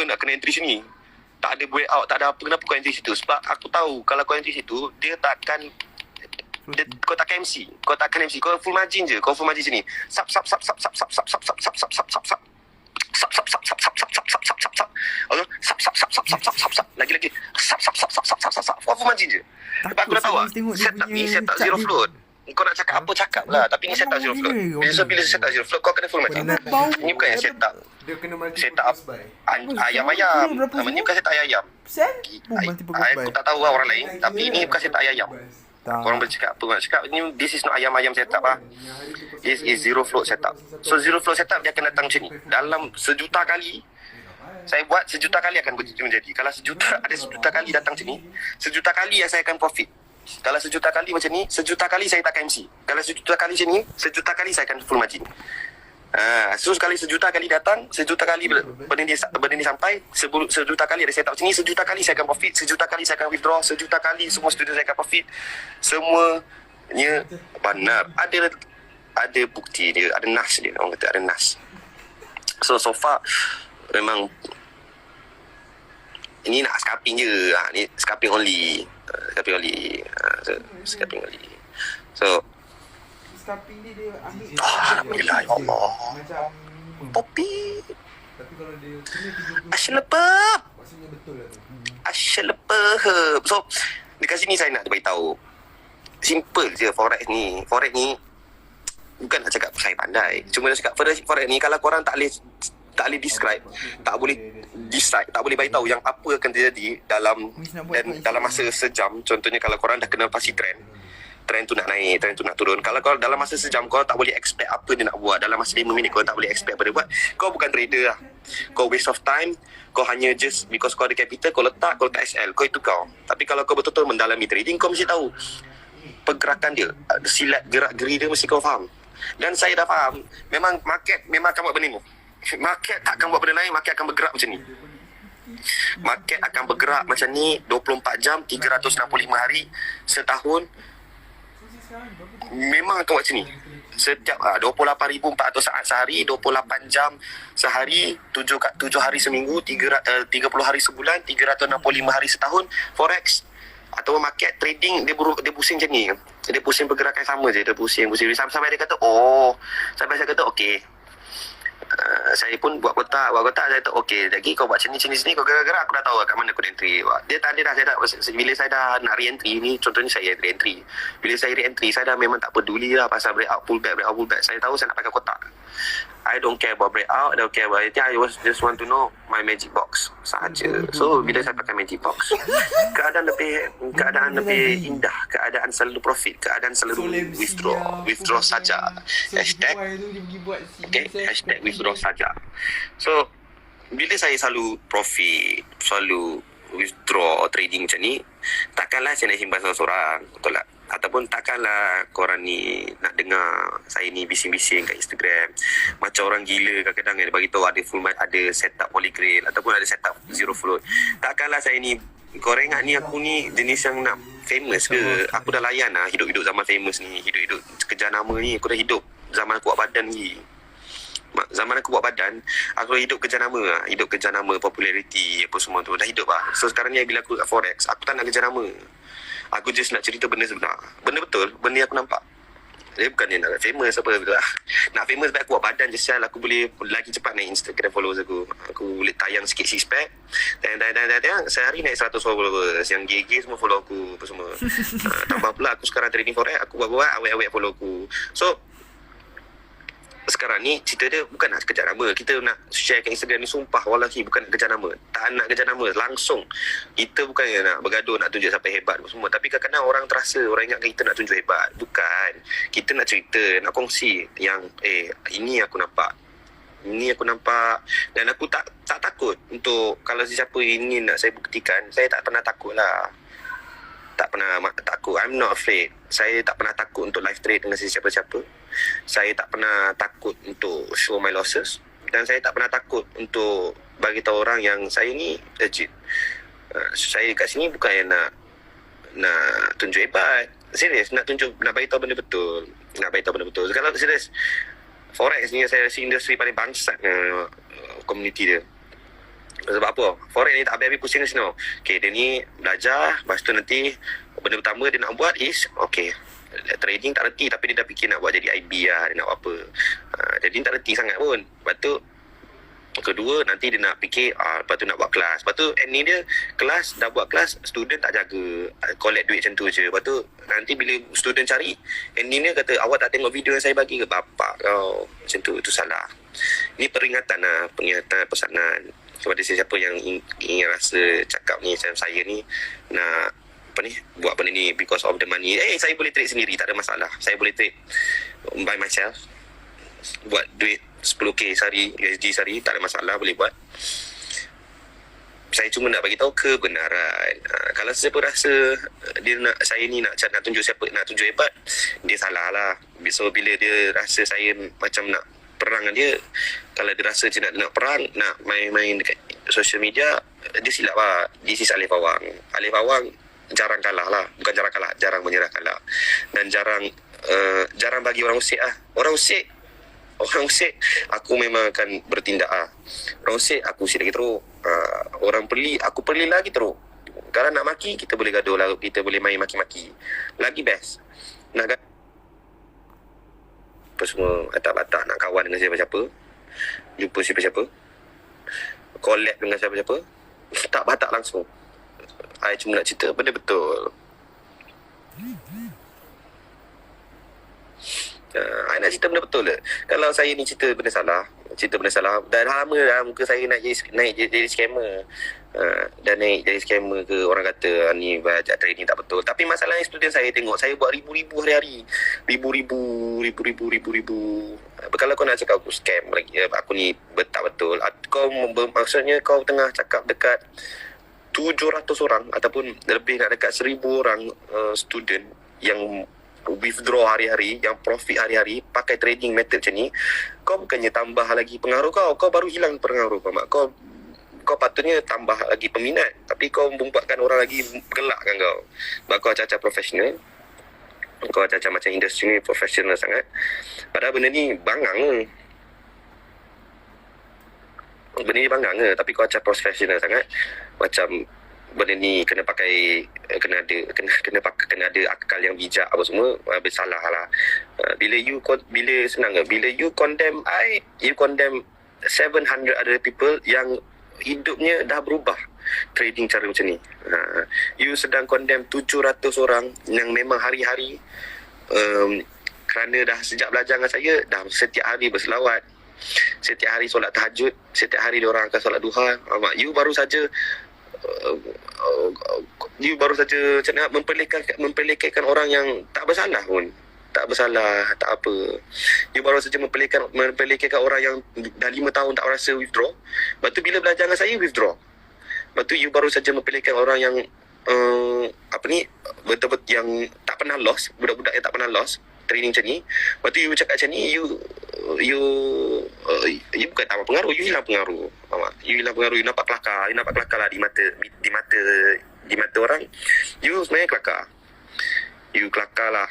nak kena entry sini, tak ada breakout, tak ada apa, kenapa kau entry situ? Sebab aku tahu kalau kau entry situ, dia takkan kau takkan MC, kau full margin je, kau full margin sini. Sap lagi full margin je. Sebab aku dah tahu setup ni setup zero float. Kau nak cakap apa cakap lah, tapi ni setup zero float. Bila setup zero float kau kena full margin. Ni bukan yang setup Dia kena multiple setup ayam-ayam. Ni bukan setup ayam. Aku tak tahu lah orang lain, tapi ni bukan setup ayam. Tak. Korang boleh cakap apa nak cakap. Ni, this is not ayam-ayam setup lah. This is zero float setup. So zero float setup dia akan datang macam ni. Dalam sejuta kali, saya buat sejuta kali akan menjadi. Kalau ada sejuta kali datang macam ni, sejuta kali yang saya akan profit. Kalau sejuta kali macam ni, sejuta kali saya tak akan MC. Kalau sejuta kali macam ni, sejuta kali saya akan full margin. So sekali sejuta kali datang, sejuta kali benda ni sampai, sejuta kali ada setup macam ni, sejuta kali saya akan profit, sejuta kali saya akan withdraw, sejuta kali semua student saya akan profit. Semuanya benar. Ada bukti dia, ada nas dia, orang kata ada nas. So far memang ini nak scalping je. Ni scalping only. Scalping only. So Scalping dia ambil alhamdulillah, ya Allah. macam Popi. Tapi kalau dia kena 30 Asyalepep. maksudnya betul lah tu. Asyalepep. So dekat sini saya nak beritahu, simple je forex ni. Forex ni bukan nak cakap saya pandai. Cuma nak cakap forex ni kalau korang tak boleh describe, tak boleh decide, tak boleh beritahu yang apa akan terjadi dalam masa sejam. Contohnya kalau korang dah kenal pasti trend tu nak naik, trend tu nak turun. Kalau kau dalam masa sejam kau tak boleh expect apa dia nak buat. Dalam masa 5 minit kau tak boleh expect apa dia buat. Kau bukan trader lah. Kau waste of time. Kau hanya just because kau ada capital, kau letak SL. Kau itu kau. Tapi kalau kau betul-betul mendalami trading, kau mesti tahu pergerakan dia, silat gerak-geri dia mesti kau faham. Dan saya dah faham, memang market memang akan buat benda ni. Market tak akan buat benda lain, market akan bergerak macam ni. Market akan bergerak macam ni 24 jam, 365 hari, setahun. Memang akan buat macam ni. Setiap 28,400 saat sehari, 28 jam sehari, 7 hari seminggu, 30 hari sebulan, 365 hari setahun. Forex atau market trading dia pusing macam ni. Dia pusing pergerakan sama je, dia pusing sampai dia kata sampai saya kata okey. Saya pun buat kotak saya kata okey, lagi kau buat sini kau gerak-gerak, aku dah tahu kat mana aku entry. Dia tak ada dah, bila saya dah nak re-entry ni, contohnya saya re-entry, bila saya re-entry saya dah memang tak peduli lah pasal breakout pullback. Saya tahu saya nak pakai kotak. I don't care about breakout, I don't care about anything. I just want to know my magic box sahaja. So bila saya pakai magic box, keadaan lebih indah, keadaan selalu profit, keadaan selalu withdraw saja. Hashtag withdraw saja. So bila saya selalu profit, selalu withdraw trading macam ni, takkanlah saya nak simpan seorang-seorang, betul tak? Ataupun takkanlah korang ni nak dengar saya ni bising-bising kat Instagram macam orang gila kadang-kadang dia bagi tahu ada full match, ada setup polygrail ataupun ada setup zero float. Takkanlah saya ni, korang ingat ni aku ni jenis yang nak famous ke? Aku dah layan lah hidup-hidup zaman famous ni, hidup-hidup kejar nama ni. Aku dah hidup zaman aku buat badan ni. Zaman aku buat badan, aku dah hidup kejar nama lah. Hidup kejar nama, populariti apa semua tu, dah hidup lah. So sekarang ni bila aku kat forex, aku tak nak kejar nama. Aku just nak cerita benda sebenar, benda betul, benda yang aku nampak. Dia bukan nak famous apa betul lah. Nak famous baik aku buat badan je sial. Aku boleh lagi cepat naik Instagram followers aku. Aku boleh tayang sikit six pack, tayang sehari naik 100 followers. Yang gay semua follow aku apa semua. Tambah pula aku sekarang trading forex, aku buat awet-awet follow aku. So sekarang ni cerita dia bukan nak kejar nama. Kita nak share kat Instagram ni, sumpah wallahi bukan nak kejar nama. Tak nak kejar nama, langsung. Kita bukan nak bergaduh, nak tunjuk siapa hebat semua. Tapi kadang-kadang orang terasa, orang ingat kita nak tunjuk hebat. Bukan. Kita nak cerita, nak kongsi yang ini aku nampak. Ini aku nampak. Dan aku tak takut untuk, kalau sesiapa ingin nak saya buktikan, saya tak pernah takut lah. Tak pernah takut. I'm not afraid. Saya tak pernah takut untuk live trade dengan sesiapa-siapa. Saya tak pernah takut untuk show my losses. Dan saya tak pernah takut untuk bagi tahu orang yang saya ni legit. Saya kat sini bukan yang nak tunjuk hebat. Serius, nak bagi tahu benda betul. Nak bagi tahu benda betul. Kalau serius, forex ni saya rasa industri paling bangsat community dia. Sebab apa? Forex ni tak habis-habis pusing kat sini. Okay, dia ni belajar. Lepas tu nanti benda pertama dia nak buat is trading tak reti, tapi dia dah fikir nak buat jadi IB lah. Dia nak buat apa. Jadi tak reti sangat pun. Lepas tu kedua nanti dia nak fikir lepas tu nak buat kelas. Lepas tu ni dia kelas, dah buat kelas, student tak jaga, collect duit macam tu je. Lepas tu nanti bila student cari, ni dia kata awak tak tengok video yang saya bagi ke? Bapak kau macam tu, itu salah. Ni peringatan lah, peringatan pesanan kepada sesiapa yang ingin rasa cakap ni macam saya ni nak buat benda ni because of the money. Saya boleh trade sendiri, tak ada masalah. Saya boleh trade by myself, buat duit 10k sehari, USD sehari, tak ada masalah, boleh buat. Saya cuma nak bagi tahu kebenaran. Kalau siapa rasa dia nak, saya ni nak tunjuk siapa, nak tunjuk hebat, dia salah lah. So bila dia rasa saya macam nak perang dengan dia, kalau dia rasa dia nak perang, nak main-main dekat social media, dia silap lah. This is Alif Awang. Alif Awang jarang kalah lah. Bukan jarang kalah, jarang menyerah kalah. Dan jarang bagi orang usik lah. Orang usik, aku memang akan bertindak lah. Orang usik, aku usik lagi teruk. Orang perli, aku perli lagi teruk. Kalau nak maki, kita boleh gaduh lah. Kita boleh main maki-maki. Lagi best. Nak apa semua, atak-atak nak kawan dengan siapa-siapa, jumpa siapa-siapa, collab dengan siapa-siapa, tak batak langsung. I cuma nak cerita benda betul. I nak cerita benda betul. Kalau saya ni cerita benda salah, dah lama dah muka saya naik jadi scammer. Dan naik jadi scammer ke, orang kata ni belajar trading tak betul. Tapi masalahnya student saya tengok saya buat ribu-ribu hari-hari. Ribu-ribu. Kalau kau nak cakap aku scam lagi, aku ni tak betul. Maksudnya kau tengah cakap dekat 700 orang ataupun lebih nak dekat 1000 orang student yang withdraw hari-hari, yang profit hari-hari pakai trading method macam ni. Kau bukannya tambah lagi pengaruh kau baru hilang pengaruh kau. Kau patutnya tambah lagi peminat, tapi kau membuatkan orang lagi gelakkan kau. Sebab kau acah-acah profesional, kau acah-acah macam industri ni profesional sangat, padahal benda ni bangang tapi kau acah profesional sangat. Macam benda ni kena pakai, kena ada akal yang bijak apa semua. Bersalah lah. Bila you condemn I, you condemn 700 other people yang hidupnya dah berubah trading cara macam ni. You sedang condemn 700 orang yang memang hari-hari kerana dah sejak belajar dengan saya, dah setiap hari berselawat, setiap hari solat tahajud, setiap hari diorang akan solat duha. You baru saja macam nak memperlekehkan orang yang tak bersalah pun. Tak bersalah, tak apa. You baru saja memperlekehkan orang yang dah 5 tahun tak rasa withdraw. Lepas tu bila belajar dengan saya, withdraw. Lepas tu you baru saja memperlekehkan orang yang betul-betul yang tak pernah loss, budak-budak yang tak pernah loss training macam ni. Lepas tu you cakap macam ni, you bukan tambah pengaruh, you hilang pengaruh. You hilang pengaruh, you nampak kelakar lah di mata orang. You sebenarnya kelakar. You kelakar lah.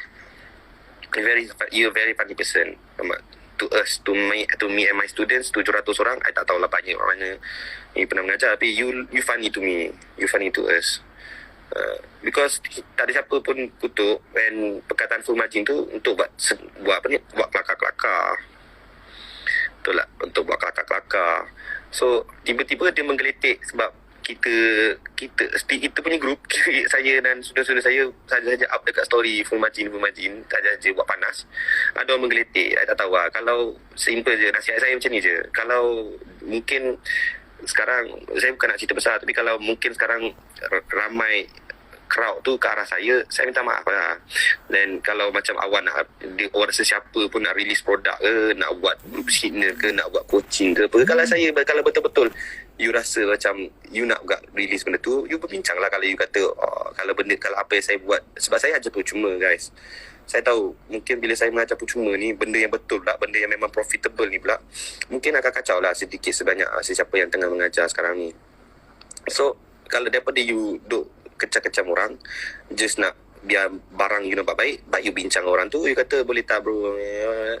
You very funny person. To us, to me and my students, 700 orang, I tak tahulah banyak mana ni pernah mengajar, tapi you funny to me, you funny to us. Because tak ada siapa pun kutuk and perkataan full margin tu untuk buat kelakar-kelakar. Betul tak? Untuk buat kelakar-kelakar. So tiba-tiba dia menggeletik sebab kita punya grup, saya dan saudara-saudara saya saja up dekat story full margin saja buat panas. Ada orang menggeletik, saya tak tahu lah. Kalau simple je, nasihat saya macam ni je. Kalau mungkin sekarang, saya bukan nak cerita besar, tapi kalau mungkin sekarang ramai crowd tu ke arah saya minta maaf lah. Dan kalau macam awak nak, orang sesiapa pun nak release produk ke, nak buat group signal ke, nak buat coaching ke apa, kalau betul-betul you rasa macam you nak juga release benda tu, you berbincang lah. Kalau you kata kalau apa yang saya buat, sebab saya ajar percuma guys. Saya tahu mungkin bila saya mengajar percuma ni, benda yang betul pula, benda yang memang profitable ni pula, mungkin akan kacau lah sedikit sebanyak sesiapa yang tengah mengajar sekarang ni. So kalau daripada you duk kecam-kecam orang just nak biar barang you nampak baik you bincang orang tu, you kata boleh tak bro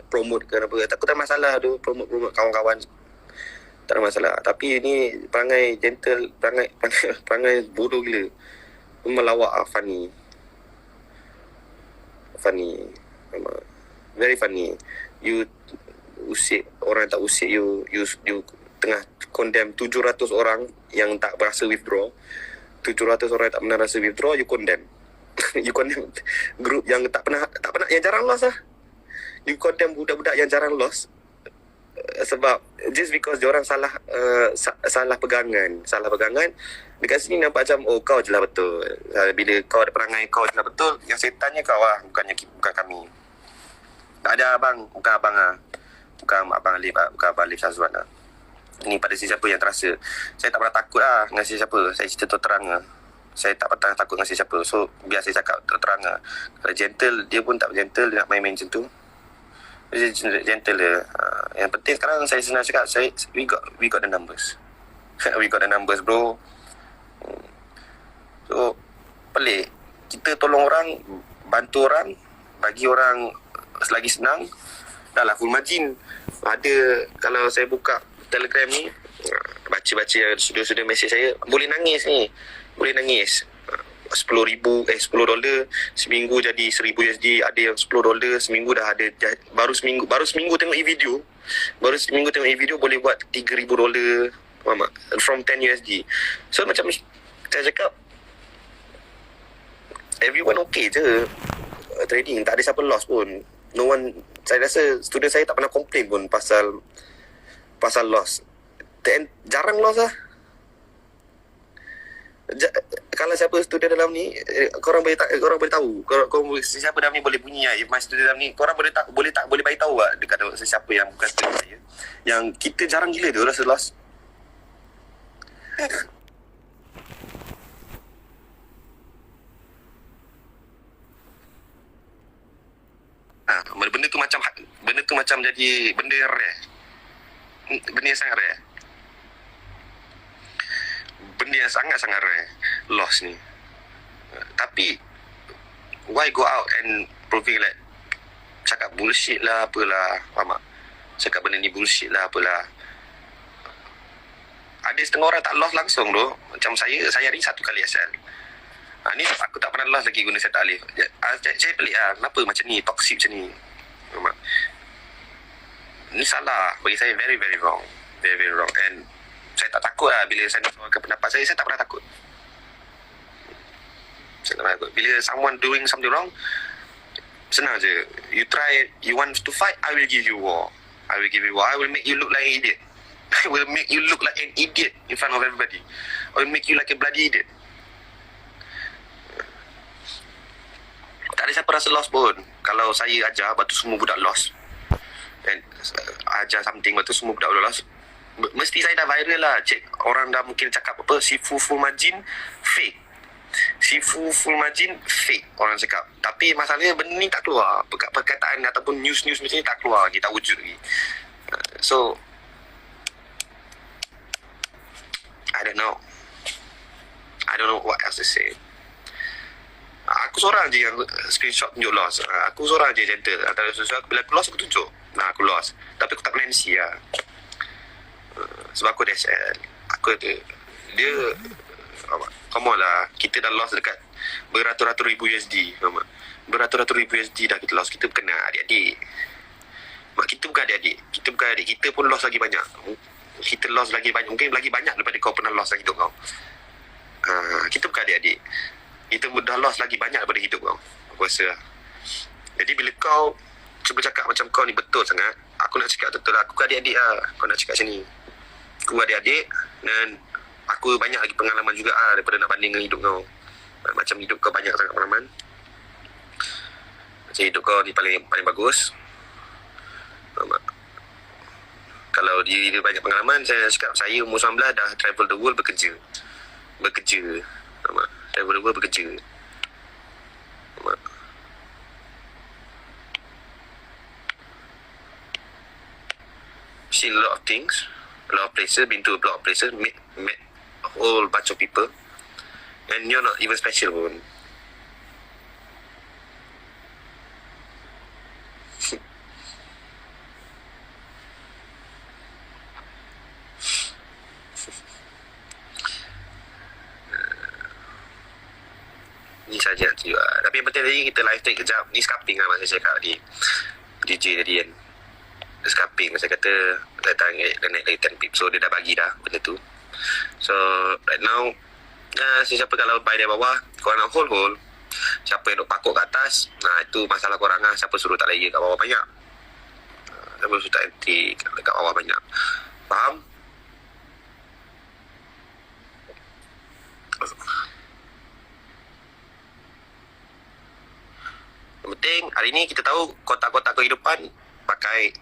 promote ke apa, tak ada masalah tu, promote kawan-kawan, tak ada masalah. Tapi ni perangai gentle, perangai bodoh gila, melawak funny memang very funny. You usik orang tak usik, you tengah condemn 700 orang yang tak berasa withdraw, 700 orang yang tak pernah rasa withdraw, you condemn. You condemn group yang tak pernah yang jarang loss lah. You condemn budak-budak yang jarang loss. sebab just because diorang salah salah pegangan dekat sini nampak macam oh kau je lah betul. Bila kau ada perangai kau je lah betul, yang setannya kau lah, bukan kami. Tak ada abang, bukan abang lah. Bukan abang Alif lah, bukan abang Alif Syazwan lah. Ini pada sesiapa yang terasa. Saya tak pernah takut lah dengan sesiapa. Saya cerita terang lah. Saya tak pernah takut dengan sesiapa. So biar saya cakap terang lah. Kalau gentle, dia pun tak gentle, dia nak main-main macam tu. Dia gentle dia. Yang penting sekarang saya senang cakap, we got the numbers. We got the numbers, bro. So pelik. Kita tolong orang, bantu orang, bagi orang selagi senang. Dah lah full margin. Ada, kalau saya buka Telegram ni, baca-baca sudah mesej saya, boleh nangis ni. Boleh nangis. $10,000 $10 seminggu jadi $1,000. Ada yang $10 seminggu dah ada. Baru seminggu tengok e-video. Boleh buat $3,000. Faham tak? From $10. So macam saya cakap, everyone okay je trading, tak ada siapa loss pun. No one, saya rasa student saya tak pernah complain pun pasal loss. Jarang loss lah. Kalau siapa student dalam ni, korang boleh tahu. Korang siapa dalam ni boleh bunyi lah. If my student dalam ni, korang boleh bagi tahu lah dekat sesiapa yang bukan student saya. Yang kita jarang gila dia rasa loss. Benda tu macam jadi benda yang rare. Benda yang sangat rare. Benda yang sangat-sangat rare. Loss ni. Tapi why go out and proving like cakap bullshit lah apalah. Faham tak? Cakap benda ni bullshit lah apalah. Ada setengah orang tak loss langsung tu. Macam saya hari satu kali asal. Ni aku tak pernah loss lagi guna set alif. Saya pelik lah. Kenapa macam ni? Toxic macam ni. Faham tak? Ni salah. Bagi saya very very wrong. Very very wrong. And saya tak takut lah bila saya nak suarakan pendapat saya. Saya tak pernah takut. Saya tak pernah takut. Bila someone doing something wrong, senang je. You try, you want to fight, I will give you war. I will make you look like an idiot. I will make you look like an idiot in front of everybody. I will make you like a bloody idiot. Tak ada siapa rasa lost pun. Kalau saya ajar, lepas tu semua budak lost. And ajar something, lepas tu semua budak lost. Mesti saya dah viral lah. Cek, orang dah mungkin cakap apa, Sifu full margin, fake. Sifu full margin, fake. Orang cakap. Tapi masalahnya benda ni tak keluar. Perkataan ataupun news-news macam ni tak keluar lagi, tak wujud lagi. So, I don't know what else to say. Aku seorang je yang screenshot tunjuk loss. Aku seorang je gentle. Antara sesuatu bila aku loss aku tunjuk. Aku loss. Tapi aku tak pernah MC lah. Sebab aku ada SL. Aku ada. Dia come on lah. Kita dah loss dekat beratus-ratus ribu USD. Beratus-ratus ribu USD dah kita loss. Kita bukan adik-adik. Kita bukan adik-adik. Kita pun loss lagi banyak. Kita loss lagi banyak. Mungkin lagi banyak daripada kau pernah loss dalam hidup kau. Kita bukan adik-adik. Kita dah loss lagi banyak daripada hidup kau. Aku rasa lah. Jadi bila kau cuba cakap macam kau ni betul sangat, aku nak cakap betul lah. Aku bukan adik-adik lah. Kau nak cakap macam ni. Aku adik-adik dan aku banyak lagi pengalaman juga lah daripada nak banding dengan hidup kau. Macam hidup kau banyak sangat pengalaman. Macam hidup kau ni paling bagus. Kalau dia banyak pengalaman, saya cakap saya umur 19 dah travel the world bekerja. Travel the world bekerja. Seen a lot of things, a lot of places, been to a lot of places, met a whole bunch of people, and you're not even special pun. Ni saja nanti juga. Tapi yang penting tadi kita live take kejap. Ni scalping lah masa saya cakap tadi. DJ tadi kan. Scalping. Saya kata datang naik lagi 10 pip. So dia dah bagi dah benda tu. So right now siapa kalau buy dari bawah, korang nak hold. Siapa yang duk pakuk kat atas, itu masalah korang lah. Siapa suruh tak layer kat bawah banyak. Memang tak anti dekat bawah banyak. Faham? Yang penting hari ni kita tahu kotak-kotak kehidupan pakai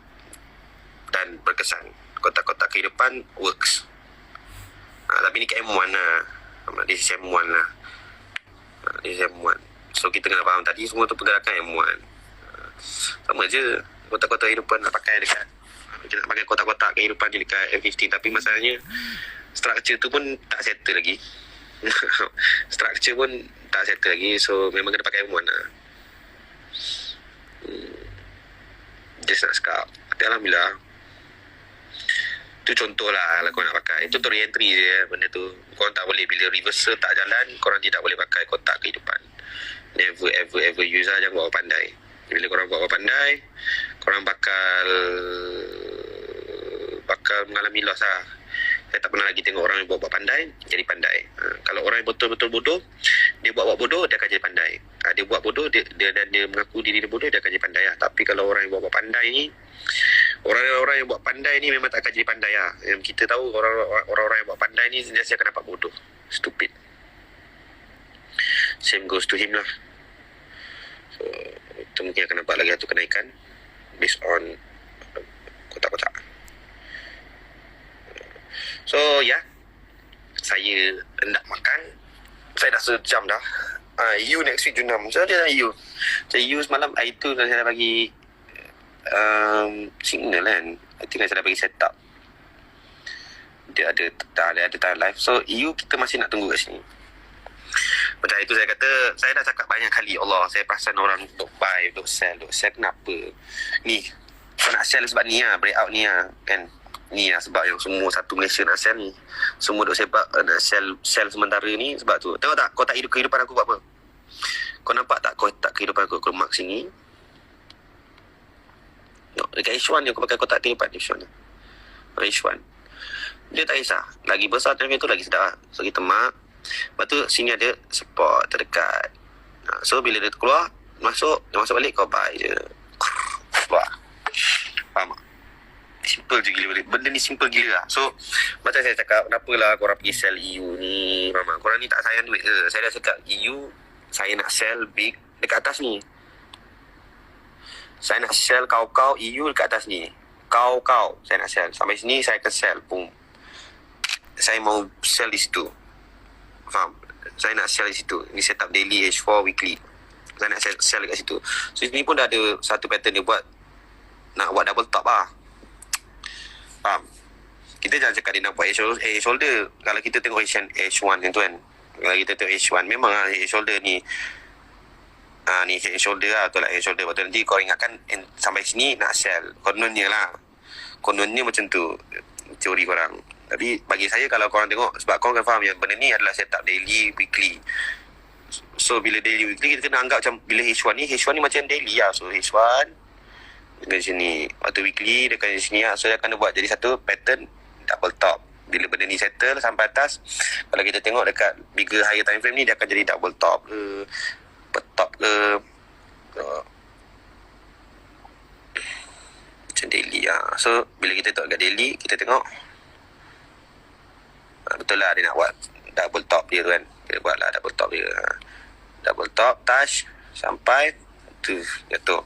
dan berkesan. Kotak-kotak kehidupan works. Tapi ni kat M1 lah. This is M1 lah. This is M1. So kita kena faham tadi semua tu pergerakan M1. Sama je. Kotak-kotak kehidupan nak pakai dekat, kita nak pakai kotak-kotak kehidupan ni dekat M15. Tapi masalahnya structure tu pun tak settle lagi. Structure pun tak settle lagi. So memang kena pakai M1 lah. Just nak cakap. Tapi Alhamdulillah, tu contoh lah kalau korang nak pakai. Contoh re-entry je benda tu. Korang tak boleh, bila reversal tak jalan, korang tidak boleh pakai kotak kehidupan. Never ever ever use lah. Jangan buat pandai. Bila korang buat pandai, korang bakal mengalami loss lah. Saya tak pernah lagi tengok orang yang buat pandai jadi pandai. Kalau orang yang betul-betul bodoh, dia buat bodoh, dia akan jadi pandai. Dia buat bodoh, dia mengaku diri dia bodoh, dia akan jadi pandai lah. Tapi kalau orang yang buat pandai ni, orang-orang yang buat pandai ni memang tak akan jadi pandai lah. Yang kita tahu orang-orang yang buat pandai ni sentiasa akan dapat bodoh. Stupid. Same goes to him lah. So kita mungkin akan nampak lagi satu kenaikan based on kotak-kotak. So saya hendak makan. Saya dah sejam dah. EU next week Jun 6. So dia EU. So EU semalam itu saya dah bagi signal kan. I think saya dah bagi set up. Dia ada time live. So EU kita masih nak tunggu kat sini. Macam itu saya kata, saya dah cakap banyak kali, Allah, saya perasan orang duk buy, duk sell kenapa? Ni, kau nak sell sebab ni lah, breakout ni lah, kan? Ni lah sebab yang semua satu Malaysia nak sell ni. Semua duk sebab nak sell sementara ni sebab tu. Tengok tak kotak kehidupan aku buat apa? Kau nampak tak kotak kehidupan aku? Kau mark sini. Tengok, dekat H1 ni aku pakai kotak kehidupan H1 ni. H1. Dia tak kisah. Lagi besar tu lagi sedap lah. So kita mark. Lepas tu sini ada support terdekat. So bila dia keluar, dia masuk balik, kau buy je. Keluar. Faham tak? Simple je gila. Benda ni simple gila lah. So macam saya cakap, kenapalah korang pergi sell EU ni? Faham tak? Korang ni tak sayang duit ke? Saya dah cakap EU, saya nak sell big dekat atas ni. Saya nak sell kau EU dekat atas ni. Kau saya nak sell. Sampai sini saya akan sell. Boom. Saya mau sell di situ. Faham? Saya nak sell di situ. Ini setup daily, H4, weekly. Saya nak sell dekat situ. So sini pun dah ada satu pattern dia buat. Nak buat double top lah. Faham? Kita jangan cakap dia nak buat H shoulder. Kalau kita tengok H1 yang tu kan. Kalau kita tengok H1, memang lah H shoulder ni. Ni H shoulder lah. Betul lah H shoulder. Betul nanti kau ingatkan sampai sini nak sell. Kononnya lah. Kononnya macam tu. Teori korang. Tapi bagi saya kalau korang tengok, sebab korang kan faham yang benda ni adalah setup daily, weekly. So bila daily, weekly, kita kena anggap macam bila H1 ni macam daily lah. So H1 dekat sini, waktu weekly dekat sini lah. So dia akan buat jadi satu pattern double top. Bila benda ni settle sampai atas, kalau kita tengok dekat bigger higher time frame ni, dia akan jadi double top ke, top ke, macam daily lah. So bila kita tengok dekat daily, kita tengok betul lah dia nak buat double top dia tu kan. Dia buat lah double top dia. Double top, touch sampai tu jatuh.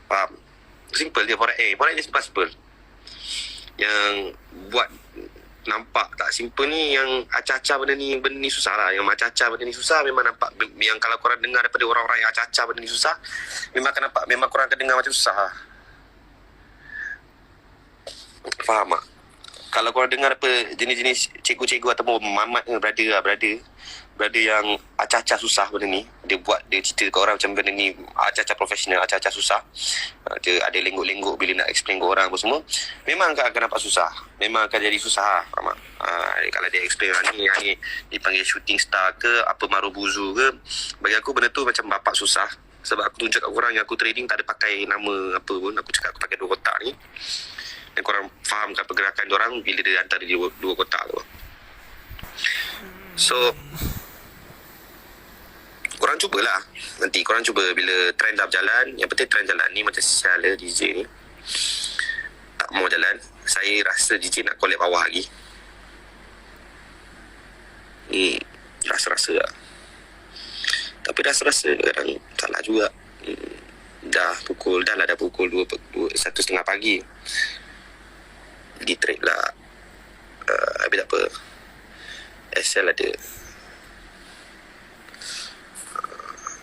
Faham? Simple dia forex. Forex dia simple. Yang buat nampak tak simple ni, yang acah-acah benda ni susah lah. Yang acah-acah benda ni susah memang nampak. Yang kalau korang dengar daripada orang-orang yang acah-acah benda ni susah, memang akan nampak, memang korang akan dengar macam susah lah. Faham tak? Kalau korang dengar apa jenis-jenis cikgu-cikgu ataupun mamat ke, brother yang acah-acah susah benda ni, dia cerita ke orang macam benda ni acah-acah profesional, acah-acah susah, dia ada lenggok-lenggok bila nak explain ke orang apa semua, memang akan nampak susah, memang akan jadi susah. Faham tak? Kalau dia explain ni dipanggil shooting star ke apa marubuzu ke, bagi aku benda tu macam bapak susah. Sebab aku tunjuk kat korang yang aku trading tak ada pakai nama apa pun. Aku cakap aku pakai 2 kotak ni, dan korang fahamkan pergerakan diorang bila dia antara dua kotak tu. So korang cubalah Nanti korang cuba bila trend dah berjalan. Yang penting trend jalan ni macam sial DJ ni. Tak mau jalan. Saya rasa DJ nak collab bawah lagi. Rasa-rasa lah. Tapi rasa-rasa kadang salah juga. Dah pukul 1:30 pagi. Di trade lah. Habis tak apa. SL ada.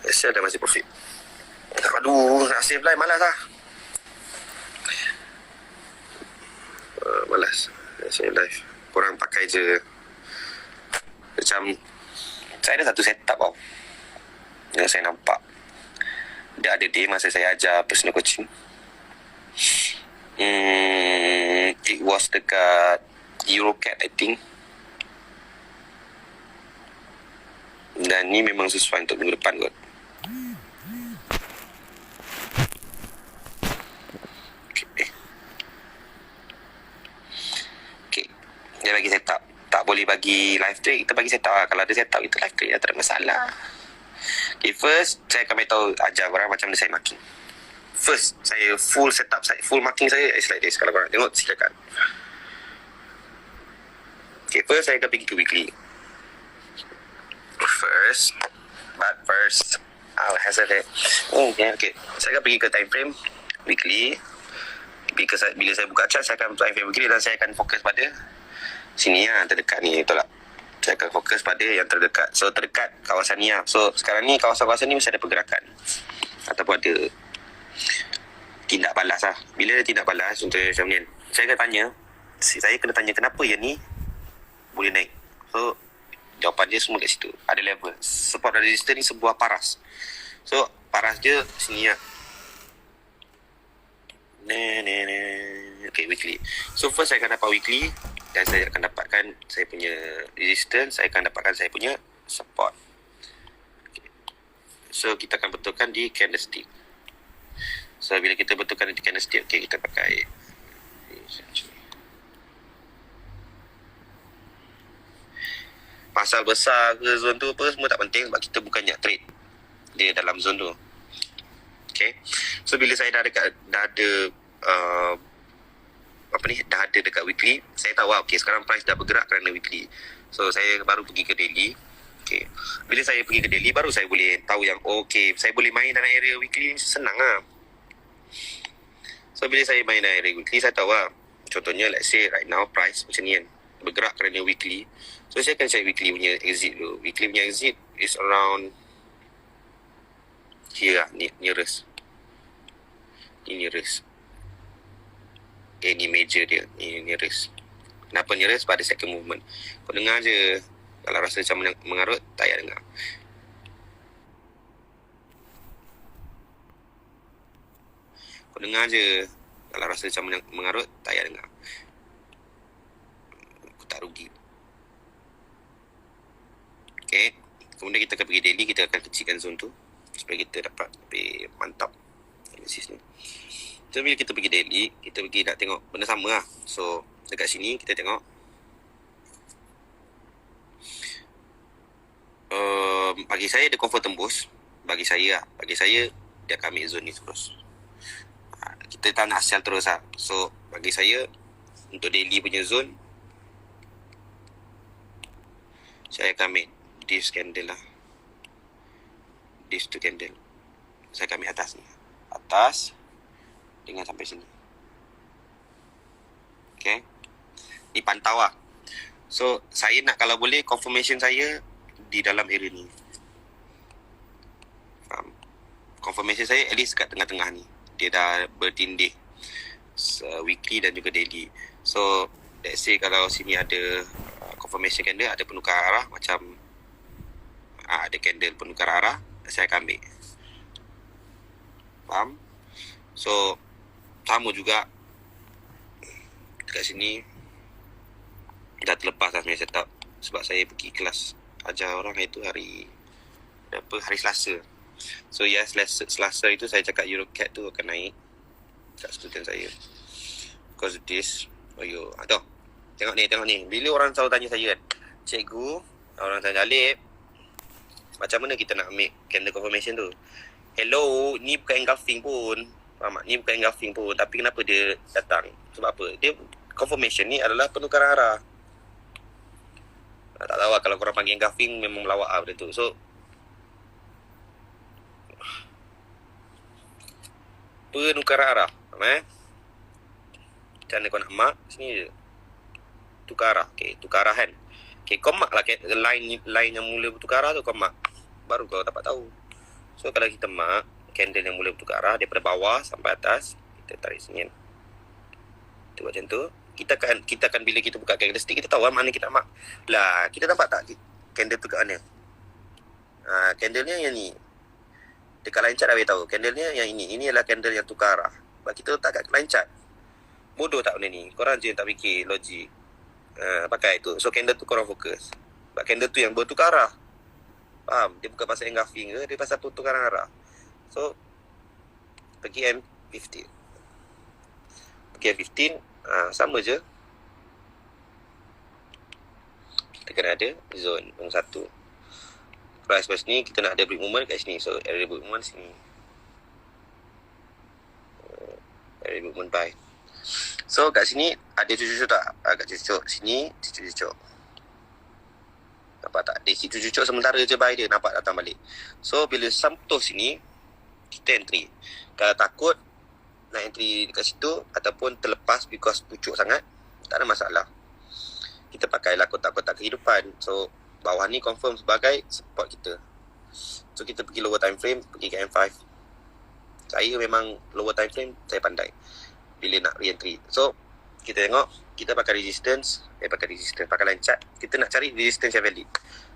SL dah masih profit. Aduh, nak save live malas lah. Malas nak save live. Korang pakai je. Macam saya ada satu setup tau yang saya nampak. Dia ada day masa saya ajar personal coaching. It was dekat Eurocat I think. Dan ni memang sesuai untuk minggu depan kot. Okay. Dia bagi setup. Tak boleh bagi live trade, kita bagi setup lah. Kalau ada setup, kita live trade lah, tak ada masalah. Okay, first, saya akan beritahu ajar korang macam mana saya marking. First, saya full setup, full marking saya is like this. Kalau korang tengok, silakan. Okay, first, saya akan pergi ke weekly. First, I'll hassle it. Okay. Saya akan pergi ke time frame weekly. Bila saya buka chart, saya akan time frame weekly dan saya akan fokus pada sini lah, terdekat ni, betul tak? Saya akan fokus pada yang terdekat. So, terdekat kawasan ni lah. So, sekarang ni, kawasan-kawasan ni mesti ada pergerakan. Ataupun ada tindak balas lah. Bila ada tindak balas, contohnya macam ni, saya kena tanya kenapa yang ni boleh naik. So, jawapan dia semua kat situ. Ada level. Support dan resistance ni sebuah paras. So, paras dia sini lah. Okay, weekly. So, first saya akan dapat weekly. Dan saya akan dapatkan saya punya resistance, saya akan dapatkan saya punya support. Okay. So, kita akan betulkan di candlestick. So, bila kita betulkan di candlestick, okay, kita pakai pasal besar ke zone tu apa, semua tak penting sebab kita bukannya trade dia dalam zone tu. Okay. So, bila saya dah ada dah ada dekat weekly, saya tahu okay, sekarang price dah bergerak kerana weekly. So, saya baru pergi ke daily. Okay. Bila saya pergi ke daily, baru saya boleh tahu yang okay, saya boleh main dalam area weekly ni senang lah. So, bila saya main dalam area weekly, saya tahu lah. Contohnya, let's say right now price macam ni kan, bergerak kerana weekly. So, saya akan cari weekly punya exit dulu. Weekly punya exit is around here lah, nearest. Ni nearest. Okay, ni major dia. Ni nearest. Kenapa nearest? Pada second movement. Kau dengar je. Kalau rasa macam mengarut, tak payah dengar. Kau dengar je. Kalau rasa macam mengarut, tak payah dengar. Aku tak rugi. Okay. Kemudian kita akan pergi daily. Kita akan kecilkan zone tu. Supaya kita dapat lebih mantap analisis ni. So, bila kita pergi daily, kita pergi nak tengok benda sama lah. So, dekat sini kita tengok bagi saya dia confirm tembus. Bagi saya dia akan ambil zone ni terus. Kita tak nak sell terus lah. So, bagi saya untuk daily punya zone, saya akan ambil this candle lah. This tu candle. Saya akan ambil atas ni. Atas dengan sampai sini. Okay. Ni pantau lah. So, saya nak kalau boleh confirmation saya di dalam area ni. Faham? Confirmation saya at least kat tengah-tengah ni. Dia dah bertindih. Weekly dan juga daily. So, let's say kalau sini ada confirmation candle, ada penukar arah macam ada candle penukar arah, saya akan ambil. Faham? So, sama juga dekat sini dah terlepas dah sebenarnya setup sebab saya pergi kelas ajar orang itu hari Selasa. So yes, Selasa itu saya cakap Eurocat tu akan naik kat student saya because this tengok ni bila orang selalu tanya saya kan, cikgu, orang tanya Alip, Macam mana kita nak ambil candle confirmation tu? Hello, ni bukan engulfing pun. Faham tak? Ni bukan engulfing pun. Tapi kenapa dia datang? Sebab apa? Dia confirmation ni adalah penukaran arah. Tak tahu lah, kalau korang panggil engulfing memang melawak lah benda tu. So, penukaran arah. Faham Macam mana kau nak mark? Sini je. Tukar arah. Okay, tukar arah kan. Okay, kau mark lah line yang mula bertukar arah tu kau mark. Baru kau dapat tahu. So, kalau kita mark candle yang mula bertukar arah daripada bawah sampai atas, kita tarik sini kan. Kita buat macam tu. Kita akan bila kita buka candlestick, kita tahu lah mana kita nak mark. Lah, kita nampak tak candle tu kat mana? Candle-nya yang ni. Dekat line chart dah boleh tahu. Candle-nya yang ini. Ini adalah candle yang tukar arah. Sebab kita letak kat line chart. Bodoh tak benda ni? Korang je tak fikir logik. Pakai tu. So, candle tu korang fokus. Sebab candle tu yang bertukar arah. Faham? Dia bukan pasal engulfing ke, dia pasal pertukaran arah. So, pergi M15. Pergi M15, sama je. Kita kena ada zone yang satu. Price pada sini, kita nak ada break movement kat sini. So, ada break movement sini. Ada break movement buy. So, kat sini, ada cucuk-cucuk tak? Kat cucuk sini, cucuk-cucuk. Nampak tak? Dari situ cucuk sementara je buy dia. Nampak datang balik. So, bila sentuh sini, kita entry. Kalau takut, nak entry dekat situ, ataupun terlepas because pucuk sangat, tak ada masalah. Kita pakailah kotak-kotak kehidupan. So, bawah ni confirm sebagai support kita. So, kita pergi lower time frame, pergi ke M5. Saya memang lower time frame, saya pandai bila nak re-entry. So, kita tengok, kita pakai resistance, pakai line chart. Kita nak cari resistance yang valid.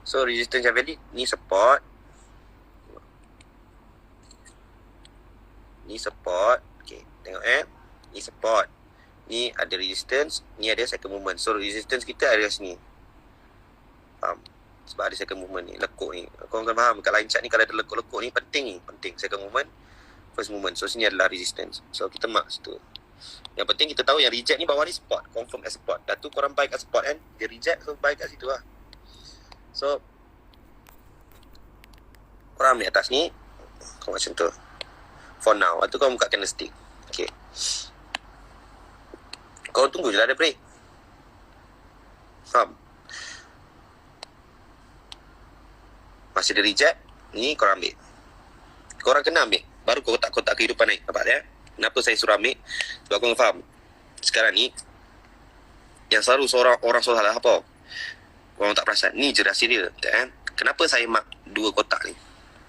So, resistance yang valid, ni support. Ni support. Okay, tengok ni support. Ni ada resistance, ni ada second movement. So, resistance kita ada sini. Faham? Sebab ada second movement ni, lekuk ni. Korang kan faham, kat line chart ni kalau ada lekuk-lekuk ni, penting ni. Penting, second movement, first movement. So, sini adalah resistance. So, kita mark situ. Yang penting kita tahu yang reject ni bawah ni support. Confirm as support. Dah tu korang buy kat support kan. Dia reject, so buy kat situ lah. So, korang ambil atas ni. Korang macam tu. For now. Lepas tu korang buka candlestick. Okay. Korang tunggu je lah ada break. Faham? Masih dia reject, ni korang ambil. Korang kena ambil. Baru kotak-kotak kehidupan naik. Nampak tak? Kenapa saya suruh ambil? Sebab korang faham. Sekarang ni, yang selalu orang salah apa? Korang tak perasan. Ni je rahsia dia. Tak, Kenapa saya mark dua kotak ni?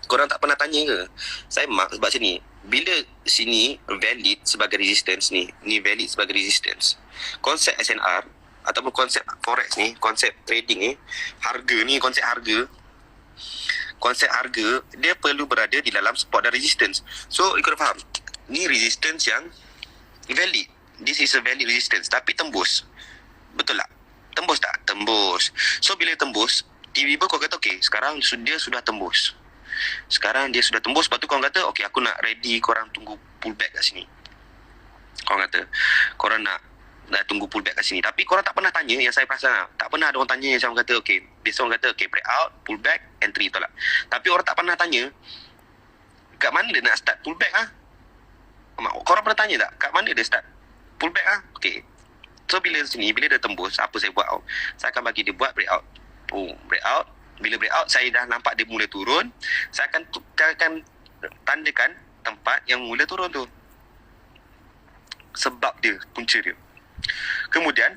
Korang tak pernah tanya ke? Saya mark sebab sini. Bila sini valid sebagai resistance ni valid sebagai resistance. Konsep SNR ataupun konsep forex ni, konsep trading ni, harga ni, konsep harga dia perlu berada di dalam support dan resistance. So, ikut faham. Ni resistance yang valid. This is a valid resistance. Tapi tembus. Betul tak? Tembus tak? Tembus. So, bila tembus, tiba-tiba kau kata, okay, sekarang dia sudah tembus. Sekarang dia sudah tembus. Lepas tu korang kata, okay, aku nak ready korang tunggu pullback kat sini. Korang kata, korang nak tunggu pullback kat sini. Tapi korang tak pernah tanya, yang saya perasan lah. Tak pernah ada orang tanya macam kata, okay, biasa orang kata, okay, breakout, pullback, entry, betul tak? Tapi orang tak pernah tanya, kat mana dia nak start pullback ah? Korang pernah tanya tak? Kat mana dia start pullback ah? Okay. So, bila dia tembus, apa saya buat? Saya akan bagi dia buat breakout. Breakout. Bila breakout, saya dah nampak dia mula turun. Saya akan tandakan tempat yang mula turun tu. Sebab dia, punca dia. Kemudian,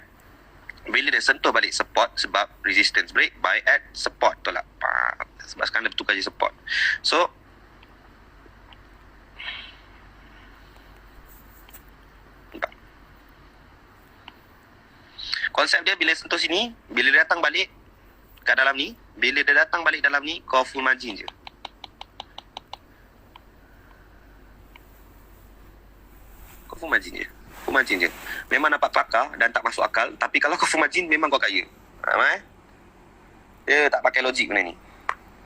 bila dia sentuh balik support, sebab resistance break, buy at support. Betul tak? Sebab sekarang dia bertukar je support. So, konsep dia bila sentuh sini, bila dia datang balik kat dalam ni, bila dia datang balik dalam ni, kau full margin je. Kau full margin je. Full margin je. Memang nampak kelakar dan tak masuk akal, tapi kalau kau full margin, memang kau kaya. Dia tak pakai logik benda ni.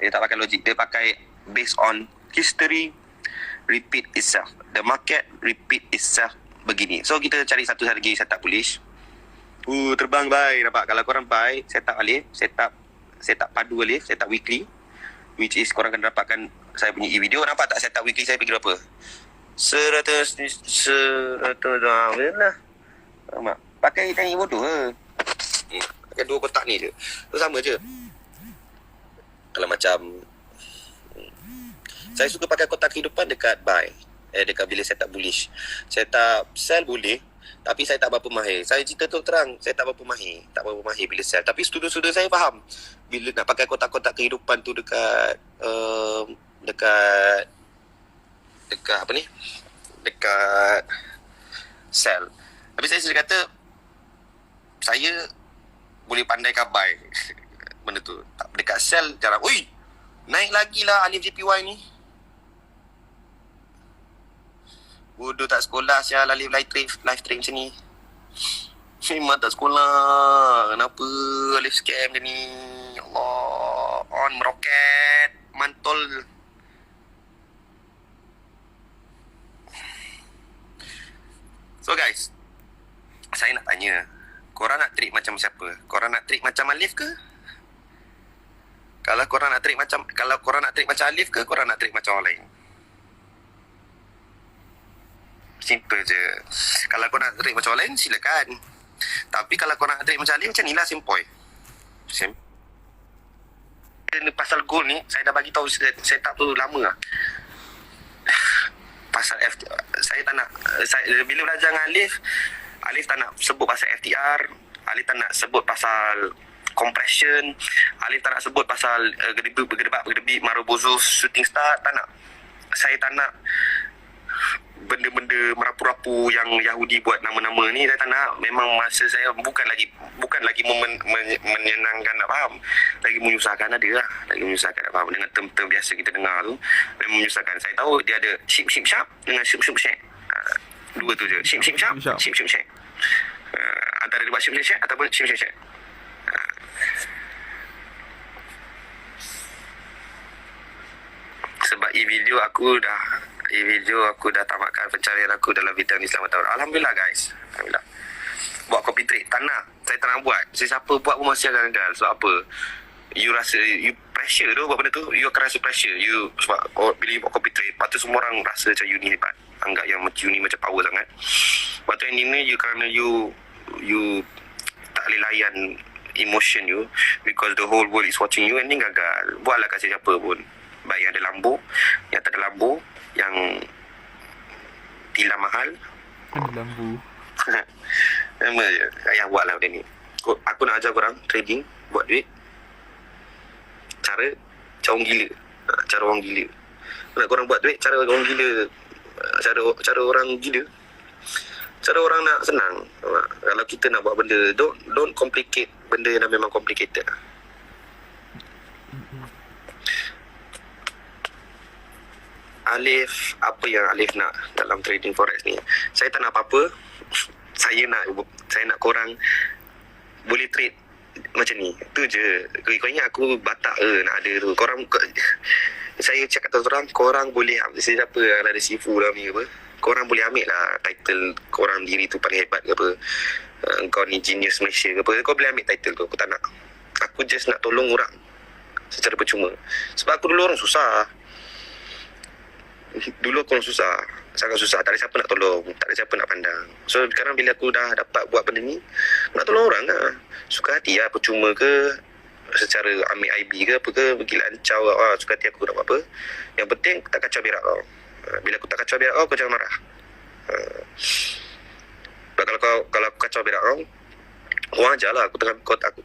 Dia tak pakai logik. Dia pakai based on history, repeat itself. The market repeat itself begini. So, kita cari satu lagi setup bullish. Terbang buy. Nampak? Kalau korang buy, setup alif, setup padu alif, setup weekly. which is korang akan dapatkan saya punya e-video. Nampak tak setup weekly saya pergi berapa? 100 lah. Nampak? Pakai tangi bodoh ke? Pakai 2 kotak ni je. Tu sama je. Kalau macam saya suka pakai kotak kehidupan dekat buy. Dekat bila saya tak bullish. Saya tak sell boleh, tapi saya tak berapa mahir. Saya cerita tu terang, saya tak berapa mahir. Tak berapa mahir bila sell. Tapi student-student saya faham. Bila nak pakai kotak-kotak kehidupan tu dekat dekat apa ni? Dekat sell. Tapi saya sudah kata saya boleh pandaikan buy benda tu. Dekat sell jarang. Ui, naik lagi lah Alif JPY ni. Bodoh tak sekolah sial Alif live trade macam ni. Memang tak sekolah. Kenapa Alif scam dia ni? Ya Allah. On meroket. Mantul. So guys, saya nak tanya, korang nak trade macam siapa? Korang nak trade macam Alif ke? Kalau korang nak trade macam Alif ke, korang nak trade macam orang lain? Simple je. Kalau korang nak trade macam orang lain, silakan. Tapi kalau korang nak trade macam Alif, macam ni lah simple. Pasal gold ni, saya dah bagi tahu saya tak tu lama lah. Pasal saya tak nak, bila belajar dengan Alif tak nak sebut pasal FTR, Alif tak nak sebut pasal compression, Alif tak nak sebut pasal bergedebak Marubozu shooting star, tak nak. Saya tak nak benda-benda merapu-rapu yang Yahudi buat nama-nama ni, saya tak nak. Memang masa saya bukan lagi menyenangkan, nak faham, lagi menyusahkan ada lah, lagi menyusahkan, nak faham, dengan term-term biasa kita dengar tu memang menyusahkan. Saya tahu dia ada ship sharp dengan ship share. Dua tu je, ship sharp, ship share. Antara dia buat ship share ataupun ship share. Sebab e-video aku dah tamatkan pencarian aku dalam bidang Islam tahun. Alhamdulillah guys. Alhamdulillah. Buat copy trade tanah. Saya tak nak buat. Siapa buat pun masih akan gagal. Sebab apa? You rasa you pressure tu buat benda tu. You akan rasa pressure. You sebab bila you buat copy trade, lepas tu semua orang rasa macam you ni hebat. Anggap yang you ni macam power sangat. Lepas tu yang ni kerana you tak boleh layan emotion you, because the whole world is watching you, and ni gagal. Buatlah kasih siapa pun. Baik yang ada lampu, yang tak ada lampu, yang tilam mahal. Ada lampu. Nama je. Ayah buatlah benda ni. Aku nak ajar korang trading, buat duit. Cara orang gila. Cara orang gila. Nak korang buat duit, cara orang gila. Cara orang gila. Cara orang nak senang. Kalau kita nak buat benda, don't complicate benda yang memang complicated. Alif, apa yang Alif nak dalam trading forex ni? Saya tak nak apa-apa. Saya nak korang boleh trade macam ni. Tu je. Kau ingat aku batak nak ada tu. Saya cakap kata korang boleh, siapa yang ada Sifu dalam ni apa, korang boleh ambil lah title korang diri tu paling hebat ke apa, kau ni genius Malaysia ke apa, kau boleh ambil title tu. Aku tak nak. Aku just nak tolong orang secara percuma. Sebab aku dulu orang susah. Dulu aku orang susah, sangat susah. Tak ada siapa nak tolong, tak ada siapa nak pandang. So sekarang bila aku dah dapat buat benda ni, nak tolong orang lah. Suka hati lah, percuma ke, secara ambil IB ke apa ke, pergi lancau suka hati aku nak buat apa. Yang penting tak kacau berak kau. Bila aku tak kacau berak kau jangan marah. Kalau aku kacau berak kau, kau ajar lah.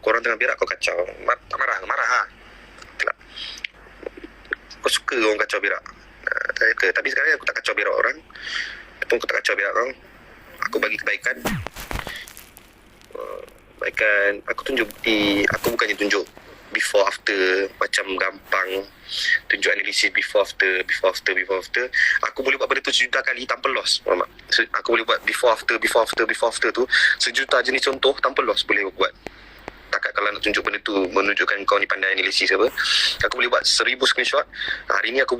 Korang tengah berak kau kacau, tak marah lah. Kau suka orang kacau berak. Tapi sekarang aku tak kacau berak orang. Ataupun aku tak kacau berak kau, aku bagi kebaikan. Aku tunjuk bukti. Aku bukannya tunjuk before after macam gampang. Tunjuk analisis before after. Aku boleh buat benda tu sejuta kali tanpa loss. Aku boleh buat before after tu sejuta jenis contoh tanpa loss boleh buat. Takat kalau nak tunjuk benda tu, menunjukkan kau ni pandai analisis apa, aku boleh buat 1000 screenshot. Hari ni aku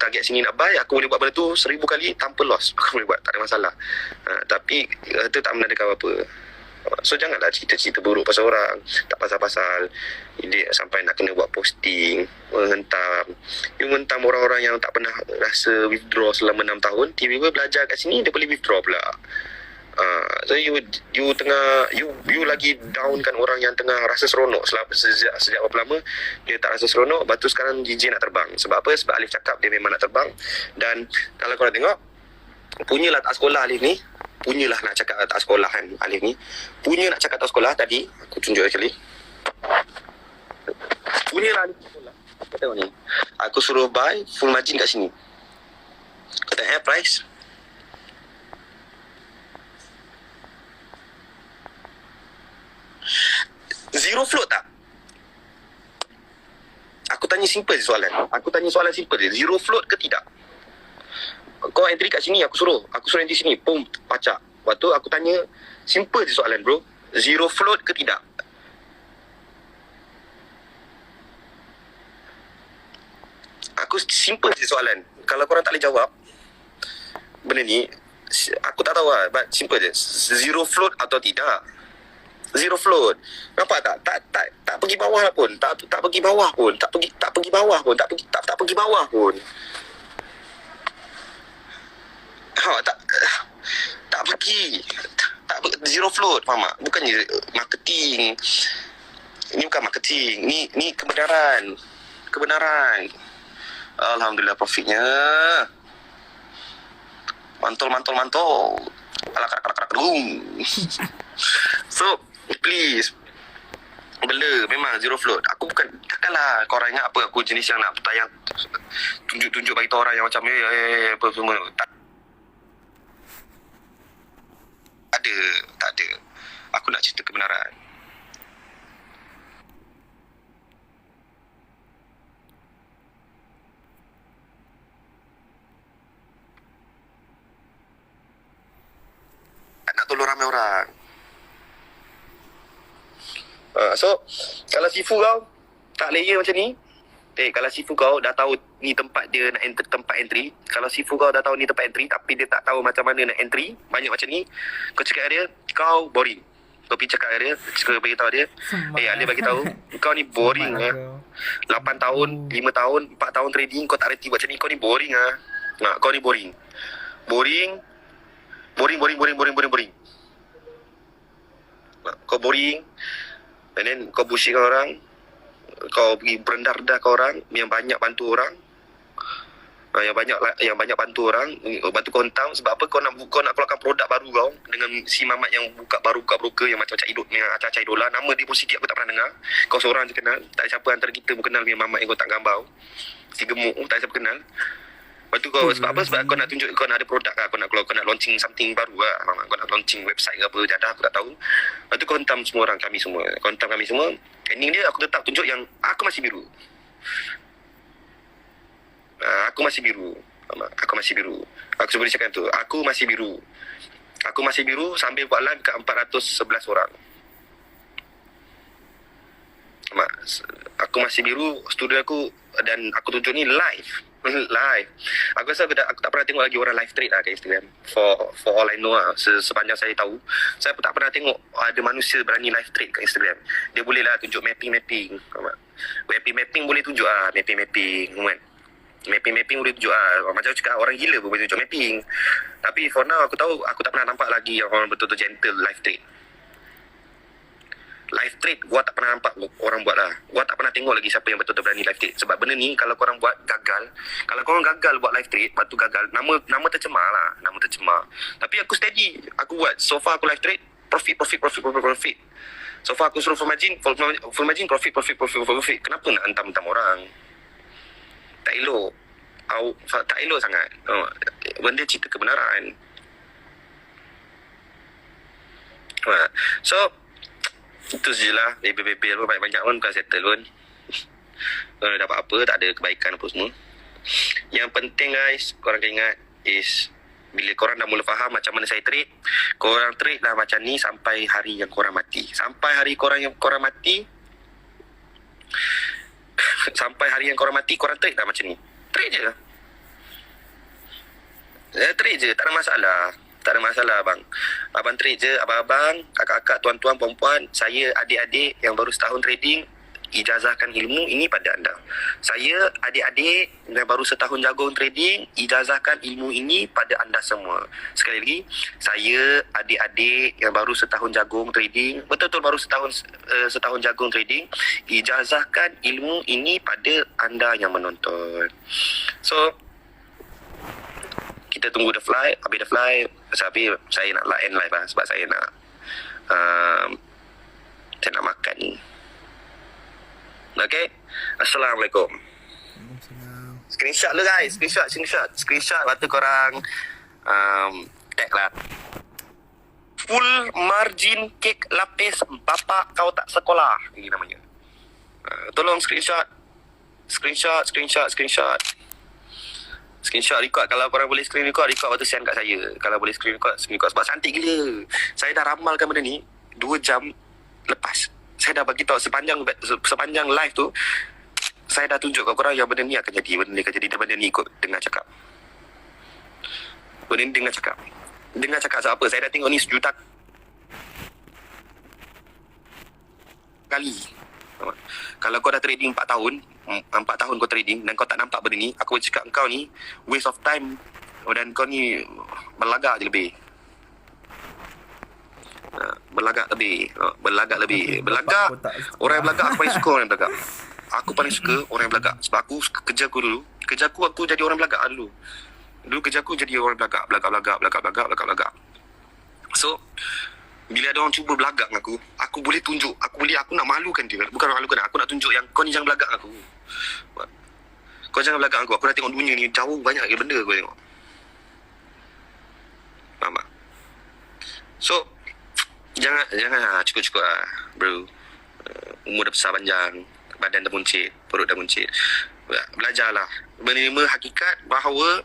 target sini nak buy, aku boleh buat benda tu 1000 kali tanpa loss. Aku boleh buat, tak ada masalah. Tapi itu tak menandakan apa-apa. So janganlah cerita-cerita buruk pasal orang. Tak pasal-pasal dia sampai nak kena buat posting, menghentam. You menghentam orang-orang yang tak pernah rasa withdraw selama 6 tahun, tiba-tiba belajar kat sini dia boleh withdraw pula. So you tengah you lagi downkan orang yang tengah rasa seronok sejak berapa lama dia tak rasa seronok. Lepas tu sekarang JJ nak terbang. Sebab apa? Sebab Alif cakap dia memang nak terbang. Dan kalau korang tengok, punyalah tak sekolah Alif ni, punyalah nak cakap tak sekolah kan Alif ni, punya nak cakap tak sekolah tadi. Aku tunjuk sekali, punyalah Alif tak sekolah. Kau tengok ni, aku suruh buy full margin kat sini. Kau tengok price zero float tak? Aku tanya simple je soalan. Aku tanya soalan simple je. Zero float ke tidak? Kau entry kat sini, aku suruh entry sini, pum, pacak. Lepas tu aku tanya simple je soalan bro. Zero float ke tidak? Aku simple je soalan. Kalau korang tak boleh jawab benda ni, aku tak tahu lah. But simple je. Zero float atau tidak? Zero float. Nampak tak? Tak pergi bawah pun. Tak pergi bawah pun. Tak pergi bawah pun. Tak pergi bawah pun. Tak pergi. Zero float, faham tak? Bukannya marketing. Ini bukan marketing. Ni kebenaran. Alhamdulillah profitnya. Mantul. Alak. So, please, bela memang zero float. Aku bukan, takkanlah korang ingat apa aku jenis yang nak tayang tunjuk-tunjuk bagi tahu orang yang macam apa semua. Tak ada. Aku nak cerita kebenaran. Nak tolong ramai orang. So kalau sifu kau tak layer macam ni, kalau sifu kau dah tahu ni tempat dia nak enter, tempat entry. Kalau sifu kau dah tahu ni tempat entry tapi dia tak tahu macam mana nak entry, banyak macam ni, kau cakap dia kau boring. Kau pergi cakap dia, kau bagi tahu dia, Ali bagi tahu kau ni boring ah. 8 tahun, 5 tahun, 4 tahun trading kau tak reti buat macam ni, kau ni boring ah. Kau ni boring. Kau boring. And then kau bullshit orang. Kau pergi berendah-rendah ke orang yang banyak bantu orang. Yang banyak bantu orang. Bantu kau hentam. Sebab apa? Kau nak keluarkan produk baru kau dengan si mamat yang buka broker yang macam-macam hidup ni, acah-acah idola. Nama dia pun sikit aku tak pernah dengar. Kau seorang je kenal. Tak ada siapa antara kita pun kenal dengan mamat yang kau tak gambar. Si gemuk tak ada siapa kenal. Lepas tu kau sebab apa? Sebab kau nak tunjuk kau nak ada produk lah. Kau nak launching something baru lah. Kau nak launching website ke apa, jadah aku tak tahu. Lepas tu kau hentam semua orang, kami semua. Kau hentam kami semua. Ending dia aku tetap tunjuk yang aku masih biru. Aku masih biru. Aku cuba cakap tu. Aku masih biru sambil buat live kat 411 orang. Aku masih biru, studio aku, dan aku tunjuk ni live. Aku rasa aku tak pernah tengok lagi orang live trade lah kat Instagram. For all I know lah, sepanjang saya tahu, saya pun tak pernah tengok ada manusia berani live trade kat Instagram. Dia boleh lah tunjuk mapping. Mapping boleh tunjuk lah, mapping kan. Mapping boleh tunjuk lah. Macam cakap orang gila pun boleh tunjuk mapping. Tapi for now aku tahu, aku tak pernah nampak lagi yang orang betul-betul gentle live trade. Live trade gua tak pernah nampak orang buat lah. Gua tak pernah tengok lagi siapa yang betul-betul berani live trade. Sebab benda ni kalau korang buat gagal, kalau korang gagal buat live trade, lepas tu gagal, nama tercemar lah. Nama tercemar. Tapi aku steady. Aku buat. So far aku live trade, profit. So far aku suruh full margin, profit. Kenapa nak hentam-hentam orang? Tak elok. Tak elok sangat. Benda cerita kebenaran. So itu je lah. BB pun banyak-banyak pun bukan settle pun. Dapat apa, tak ada kebaikan apa semua. Yang penting guys, korang kena ingat is, bila korang dah mula faham macam mana saya trade, korang trade lah macam ni sampai hari yang korang mati. Sampai hari korang mati, korang trade lah macam ni. Trade je, tak ada masalah. Tak ada masalah abang. Abang trade je, abang-abang, kakak-kakak, tuan-tuan, puan-puan, saya, adik-adik yang baru setahun trading, ijazahkan ilmu ini pada anda. Saya, adik-adik yang baru setahun jagung trading, ijazahkan ilmu ini pada anda semua. Sekali lagi, saya, adik-adik yang baru setahun jagung trading, betul-betul baru setahun jagung trading, ijazahkan ilmu ini pada anda yang menonton. So, kita tunggu the flight. Habis the flight, habis saya nak end live lah, sebab saya nak makan ni. Okay. Assalamualaikum. Screenshot lu guys. Screenshot. Lepas tu korang tag lah. Full margin cake lapis bapa kau tak sekolah. Ini namanya. Tolong screenshot record. Kalau korang boleh screen record lepas tu send kat saya. Kalau boleh screen record sebab cantik gila. Saya dah ramalkan benda ni 2 jam lepas. Saya dah bagi tahu sepanjang live tu, saya dah tunjuk kat korang yang benda ni akan jadi, benda ni akan jadi, dan benda ni ikut dengar cakap. Benda ni dengar cakap sebab apa? Saya dah tengok ni 1 juta kali. Kalau kau dah trading 4 tahun kau trading dan kau tak nampak benda ni, aku boleh cakap kau ni waste of time dan kau ni berlagak je lebih. Berlagak lebih. Orang yang belagak, aku paling suka orang yang belagak. Aku paling suka orang yang belagak. Sebab aku kerja aku jadi orang belagak dulu. Kerja aku jadi orang belagak. So, bila ada orang cuba belagak dengan aku boleh tunjuk. Aku nak malukan dia. Bukan malukan, aku nak tunjuk yang kau ni jangan belagak dengan aku. Kau jangan belagak dengan aku. Aku dah tengok dunia ni jauh banyak benda aku tengok. Faham tak? So, Jangan cukup-cukup lah bro. Umur dah besar panjang, badan dah buncit, perut dah buncit. Belajarlah menerima hakikat bahawa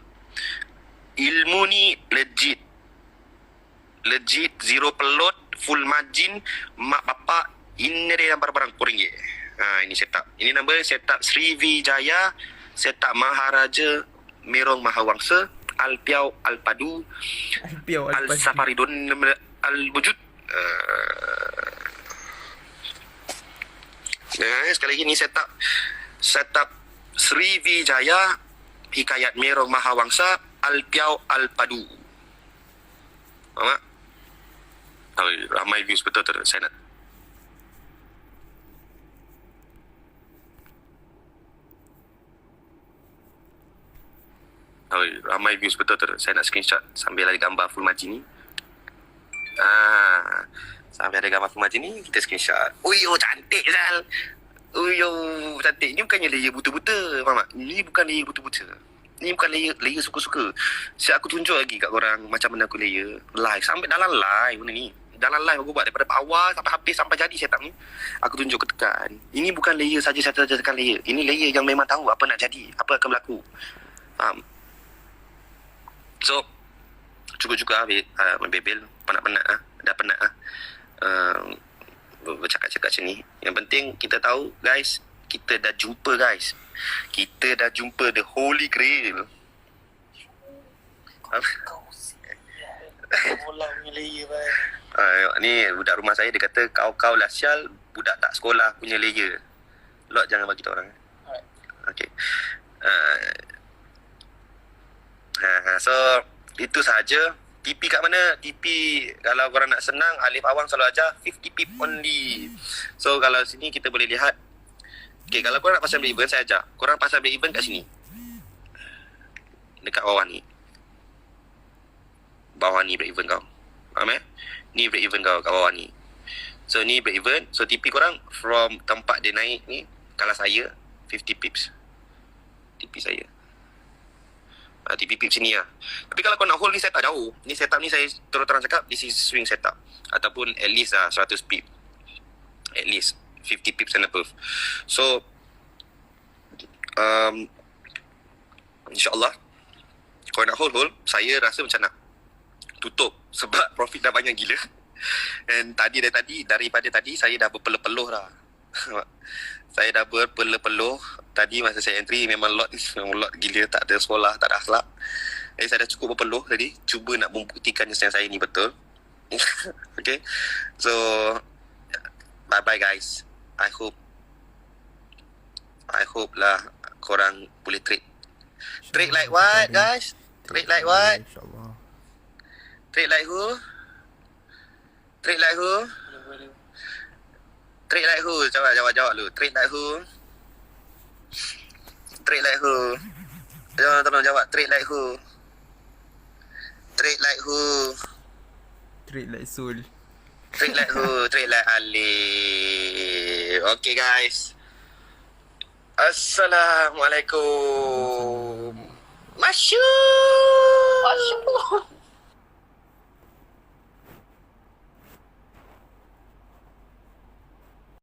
ilmu ni legit, zero pelot, full margin, mak bapak. Ini dia yang barang-barang RM4. Ini setup. Ini number setup Sriwijaya, setup Maharaja Merong Mahawangsa, Alpiau Alpadu, Al-Safaridun Al-Bujud. Sekali lagi ni setup Sriwijaya, Hikayat Merong Mahawangsa, Alpiau Alpadu. Faham tak? Ramai views betul. Saya nak Saya nak screenshot sambil ada gambar full margin ni. Sampai ada gambar full margin ni, kita screenshot. Uyo cantik Zal. Uyo cantik. Ni bukannya layer buta-buta, faham tak? Ni bukan layer buta-buta. Ni bukan layer suka-suka. Aku tunjuk lagi kat korang macam mana aku layer live. Sampai dalam live benda ni. Dalam live aku buat daripada awal sampai habis, sampai jadi setup ni. Aku tunjuk ketekan. Ini bukan layer saja saya tekan layer. Ini layer yang memang tahu apa nak jadi, apa akan berlaku. Faham? So, cukup-cukup membebel. Penat-penat dah penat bercakap-cakap macam ni. Yang penting kita tahu guys, kita dah jumpa the holy grail. Ni budak rumah saya, dia kata kau lah sial, budak tak sekolah punya layer. Lot jangan bagi tahu orang. Okay. So itu sahaja. TP kat mana? TP kalau korang nak senang, Alif Awang selalu ajar 50 pip only. So kalau sini kita boleh lihat. Okay, kalau korang nak pasang break even, saya ajar korang pasang break even kat sini, dekat bawah ni. Bawah ni break even kau. Faham Ni break even kau kat bawah ni. So ni break even. So TP korang from tempat dia naik ni, kalau saya 50 pips TP saya. TP pip sini lah. Tapi kalau kau nak hold ni setup jauh. Ni setup ni saya terus terang cakap, this is swing setup. Ataupun at least 100 pip. At least 50 pips and above. So InsyaAllah kau nak hold, saya rasa macam nak tutup sebab profit dah banyak gila. And daripada tadi saya dah berpeluh-peluh dah. Saya dah berpeluh-peluh. Tadi masa saya entry memang lot gila, tak ada sekolah, tak ada akhlak. Saya dah cukup berpeluh tadi. Cuba nak membuktikan yang saya ni betul. Okay. So, bye-bye guys. I hope lah korang boleh trade. Trade like what, guys? Trade like what? InsyaAllah. Trade like who? Trade like who? Trade like who? Jawab dulu. Trade like who? Trade like who? Tolong jawab. Trade like who? Trade like who? Trade like soul. Trade like who? Trade like Ali. Okay guys. Assalamualaikum. Masyu.